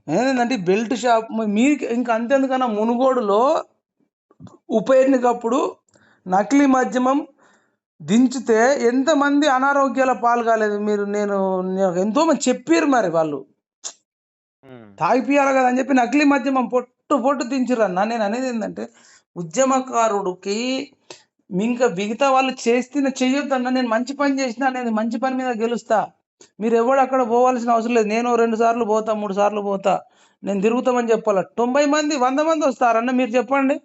[SPEAKER 1] ఏంటంటే బెల్ట్ షాప్ మీకు ఇంకా అంతేందుకన్నా మునుగోడులో ఉప ఎన్నికప్పుడు నకిలీ మద్యమం దించితే ఎంతమంది అనారోగ్యాల పాలు కాలేదు. నేను ఎంతో మంది చెప్పారు. మరి వాళ్ళు తాగిపియాలి కదా అని చెప్పి నకిలీ మద్యమం పొట్టు దించిరన్నా. నేను అనేది ఏంటంటే ఉద్యమకారుడికి ఇంకా మిగతా వాళ్ళు చేస్తే చెయ్యొద్దన్నా. నేను మంచి పని చేసినా నేను మంచి పని మీద గెలుస్తా. మీరు ఎవడు అక్కడ పోవాల్సిన అవసరం లేదు. నేను 2 సార్లు పోతా, 3 సార్లు పోతా, నేను తిరుగుతామని చెప్పాల. 90 మంది 100 మంది వస్తారన్న మీరు చెప్పండి.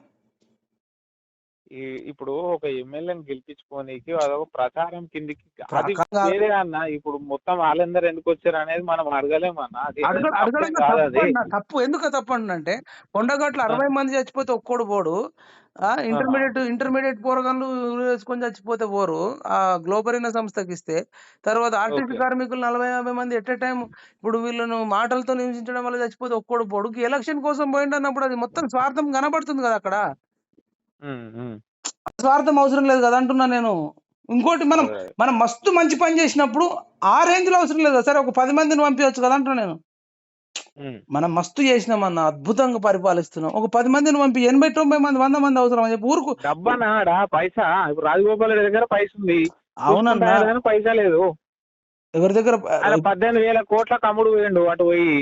[SPEAKER 2] ఇప్పుడు ఒక ఎమ్మెల్యేని గెలిపించుకోనికి అదొక ప్రచారం కిందికి అది వేరే అన్న. ఇప్పుడు మొత్తం వాళ్ళందరూ ఎందుకు వచ్చారు అనేది మనం అడగలేమన్నా.
[SPEAKER 1] తప్పు ఎందుకు తప్పండి అంటే కొండగట్లు 60 మంది చచ్చిపోతే ఒక్కోడు పోడు. ఇంటర్మీడియట్ పోరగాళ్ళు వేసుకొని చచ్చిపోతే పోరు. ఆ గ్లోబరీనా సంస్థకి ఇస్తే తర్వాత ఆర్టీసీ కార్మికులు 40-50 మంది ఎట్ టైం ఇప్పుడు వీళ్ళను మాటలతో నివసించడం వల్ల చచ్చిపోతే ఒక్కోడు పోడు. ఎలక్షన్ కోసం పోయిండు అన్నప్పుడు అది మొత్తం స్వార్థం కనబడుతుంది కదా అక్కడ. స్వార్థం అవసరం లేదు కదా అంటున్నా నేను. ఇంకోటి మనం మస్తు మంచి పని చేసినప్పుడు ఆ రేంజ్ లో అవసరం లేదు. సరే ఒక 10 మందిని పంపించవచ్చు కదా అంటున్నా నేను. మనం మస్తు చేసినామన్న, అద్భుతంగా పరిపాలిస్తున్నాం, ఒక 10 మందిని పంపి 80-90 మంది 100 మంది అవసరం అని చెప్పి ఊరుకు
[SPEAKER 2] డబ్బా పైసా. ఇప్పుడు రాజగోపాల్ రెడ్డి దగ్గర పైస ఉంది, అవునన్నా పైసా లేదు.
[SPEAKER 1] ఎవరి దగ్గర
[SPEAKER 2] 18,000 కోట్లకు అమ్ముడు పోయిండు అటు పోయి.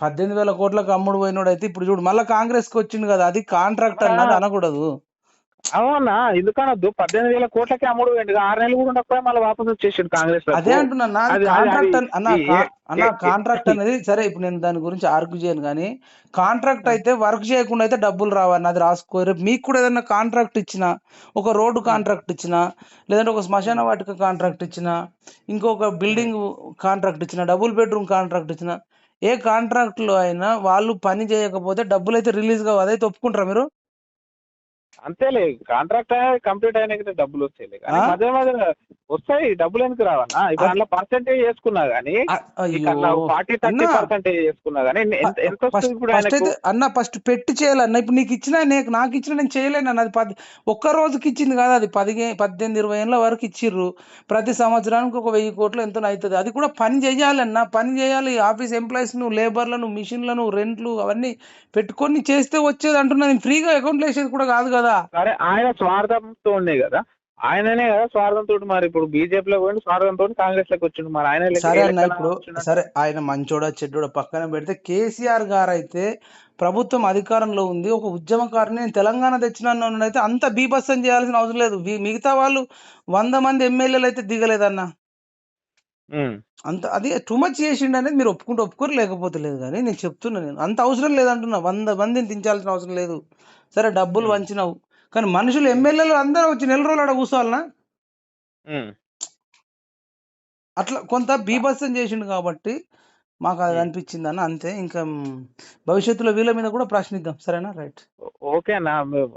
[SPEAKER 1] 18,000 కోట్లకు అమ్ముడు పోయినోడు అయితే ఇప్పుడు చూడు మళ్ళీ కాంగ్రెస్ కి వచ్చిండు కదా, అది కాంట్రాక్ట్ అన్నది అనకూడదు.
[SPEAKER 2] అవునా ఎందుకనొద్దు, 18,000 కోట్లకి అమ్ముడు పోయిండు. 6 నెలలు కూడా ఉండకపోయి మళ్ళీ వాపస్ వచ్చేసిండు కాంగ్రెస్.
[SPEAKER 1] అదే అంటున్నా కాంట్రాక్ట్ అనేది. సరే ఇప్పుడు నేను దాని గురించి ఆర్గ్యూ చేయను కానీ కాంట్రాక్ట్ అయితే వర్క్ చేయకుండా అయితే డబ్బులు రావన్న, అది రాసుకో. రేపు మీకు కూడా ఏదైనా కాంట్రాక్ట్ ఇచ్చినా, ఒక రోడ్డు కాంట్రాక్ట్ ఇచ్చినా, లేదంటే ఒక శ్మశాన వాటిక కాంట్రాక్ట్ ఇచ్చినా, ఇంకొక బిల్డింగ్ కాంట్రాక్ట్ ఇచ్చినా, డబుల్ బెడ్రూమ్ కాంట్రాక్ట్ ఇచ్చినా, ఏ కాంట్రాక్ట్ లో అయినా వాళ్ళు పని చేయకపోతే డబ్బులు అయితే రిలీజ్ కావు. అదైతే ఒప్పుకుంటారా మీరు?
[SPEAKER 2] అంతేలే, కాంట్రాక్ట్ కంప్లీట్ అయినా డబ్బులు వస్తాయి. మధ్య మధ్య వస్తాయి డబ్బులు, ఎందుకు రావన్నా? ఇప్పుడు అందులో పర్సెంటేజ్ చేసుకున్నా గానీ 40-30% చేసుకున్నా గానీ ఎంత వస్తుంది ఇప్పుడు
[SPEAKER 1] అన్న? ఫస్ట్ పెట్టి చేయాలన్న. ఇప్పుడు నీకు ఇచ్చిన నాకు ఇచ్చిన నేను చేయలేను అన్న. అది ఒక్క రోజుకి ఇచ్చింది కాదు, అది 18-20 ఏళ్ళ వరకు ఇచ్చిర్రు. ప్రతి సంవత్సరానికి ఒక 1000 కోట్లు ఎంతో అవుతుంది. అది కూడా పని చేయాలన్న, పని చేయాలి. ఆఫీస్ ఎంప్లాయీస్ ను, లేబర్లను, మిషన్లను, రెంట్లు అవన్నీ పెట్టుకొని చేస్తే వచ్చేది అంటున్నా. నేను ఫ్రీగా అకౌంట్లు వేసేది కూడా కాదు కదా.
[SPEAKER 2] సరే ఆయన స్వార్థంతో ఉండే కదా, ఆయననే కదా స్వార్థంతో. మరి ఇప్పుడు బీజేపీలో పోయి స్వార్థంతో కాంగ్రెస్ లోకి వచ్చిండు. మరి ఆయన
[SPEAKER 1] సరే అన్న, ఇప్పుడు సరే ఆయన మంచోడా చెడ్డోడా పక్కన పెడితే, కేసీఆర్ గారు అయితే ప్రభుత్వం అధికారంలో ఉంది, ఒక ఉద్యమకారుని నేను తెలంగాణ తెచ్చినాను అయితే అంత బీభత్సం చేయాల్సిన అవసరం లేదు. మిగతా వాళ్ళు 100 మంది ఎమ్మెల్యేలు అయితే దిగలేదన్న. అంత అది టూ మచ్ చేసిండు అనేది మీరు ఒప్పుకోరు, లేకపోతే లేదు. కానీ నేను చెప్తున్నా, నేను అంత అవసరం లేదంటున్నా. 100 మందిని దించాల్సిన అవసరం లేదు. సరే డబ్బులు వంచినావు, కానీ మనుషులు ఎమ్మెల్యేలు అందరూ వచ్చి నెల రోజులు ఆడ కూర్చోవాలనా? అట్లా కొంత బీభత్సం చేసిండు కాబట్టి మాకు అది అనిపించింది అన్న, అంతే. ఇంకా భవిష్యత్తులో వీళ్ళ మీద కూడా ప్రశ్నిద్దాం. సరేనా? రైట్,
[SPEAKER 2] ఓకేనా.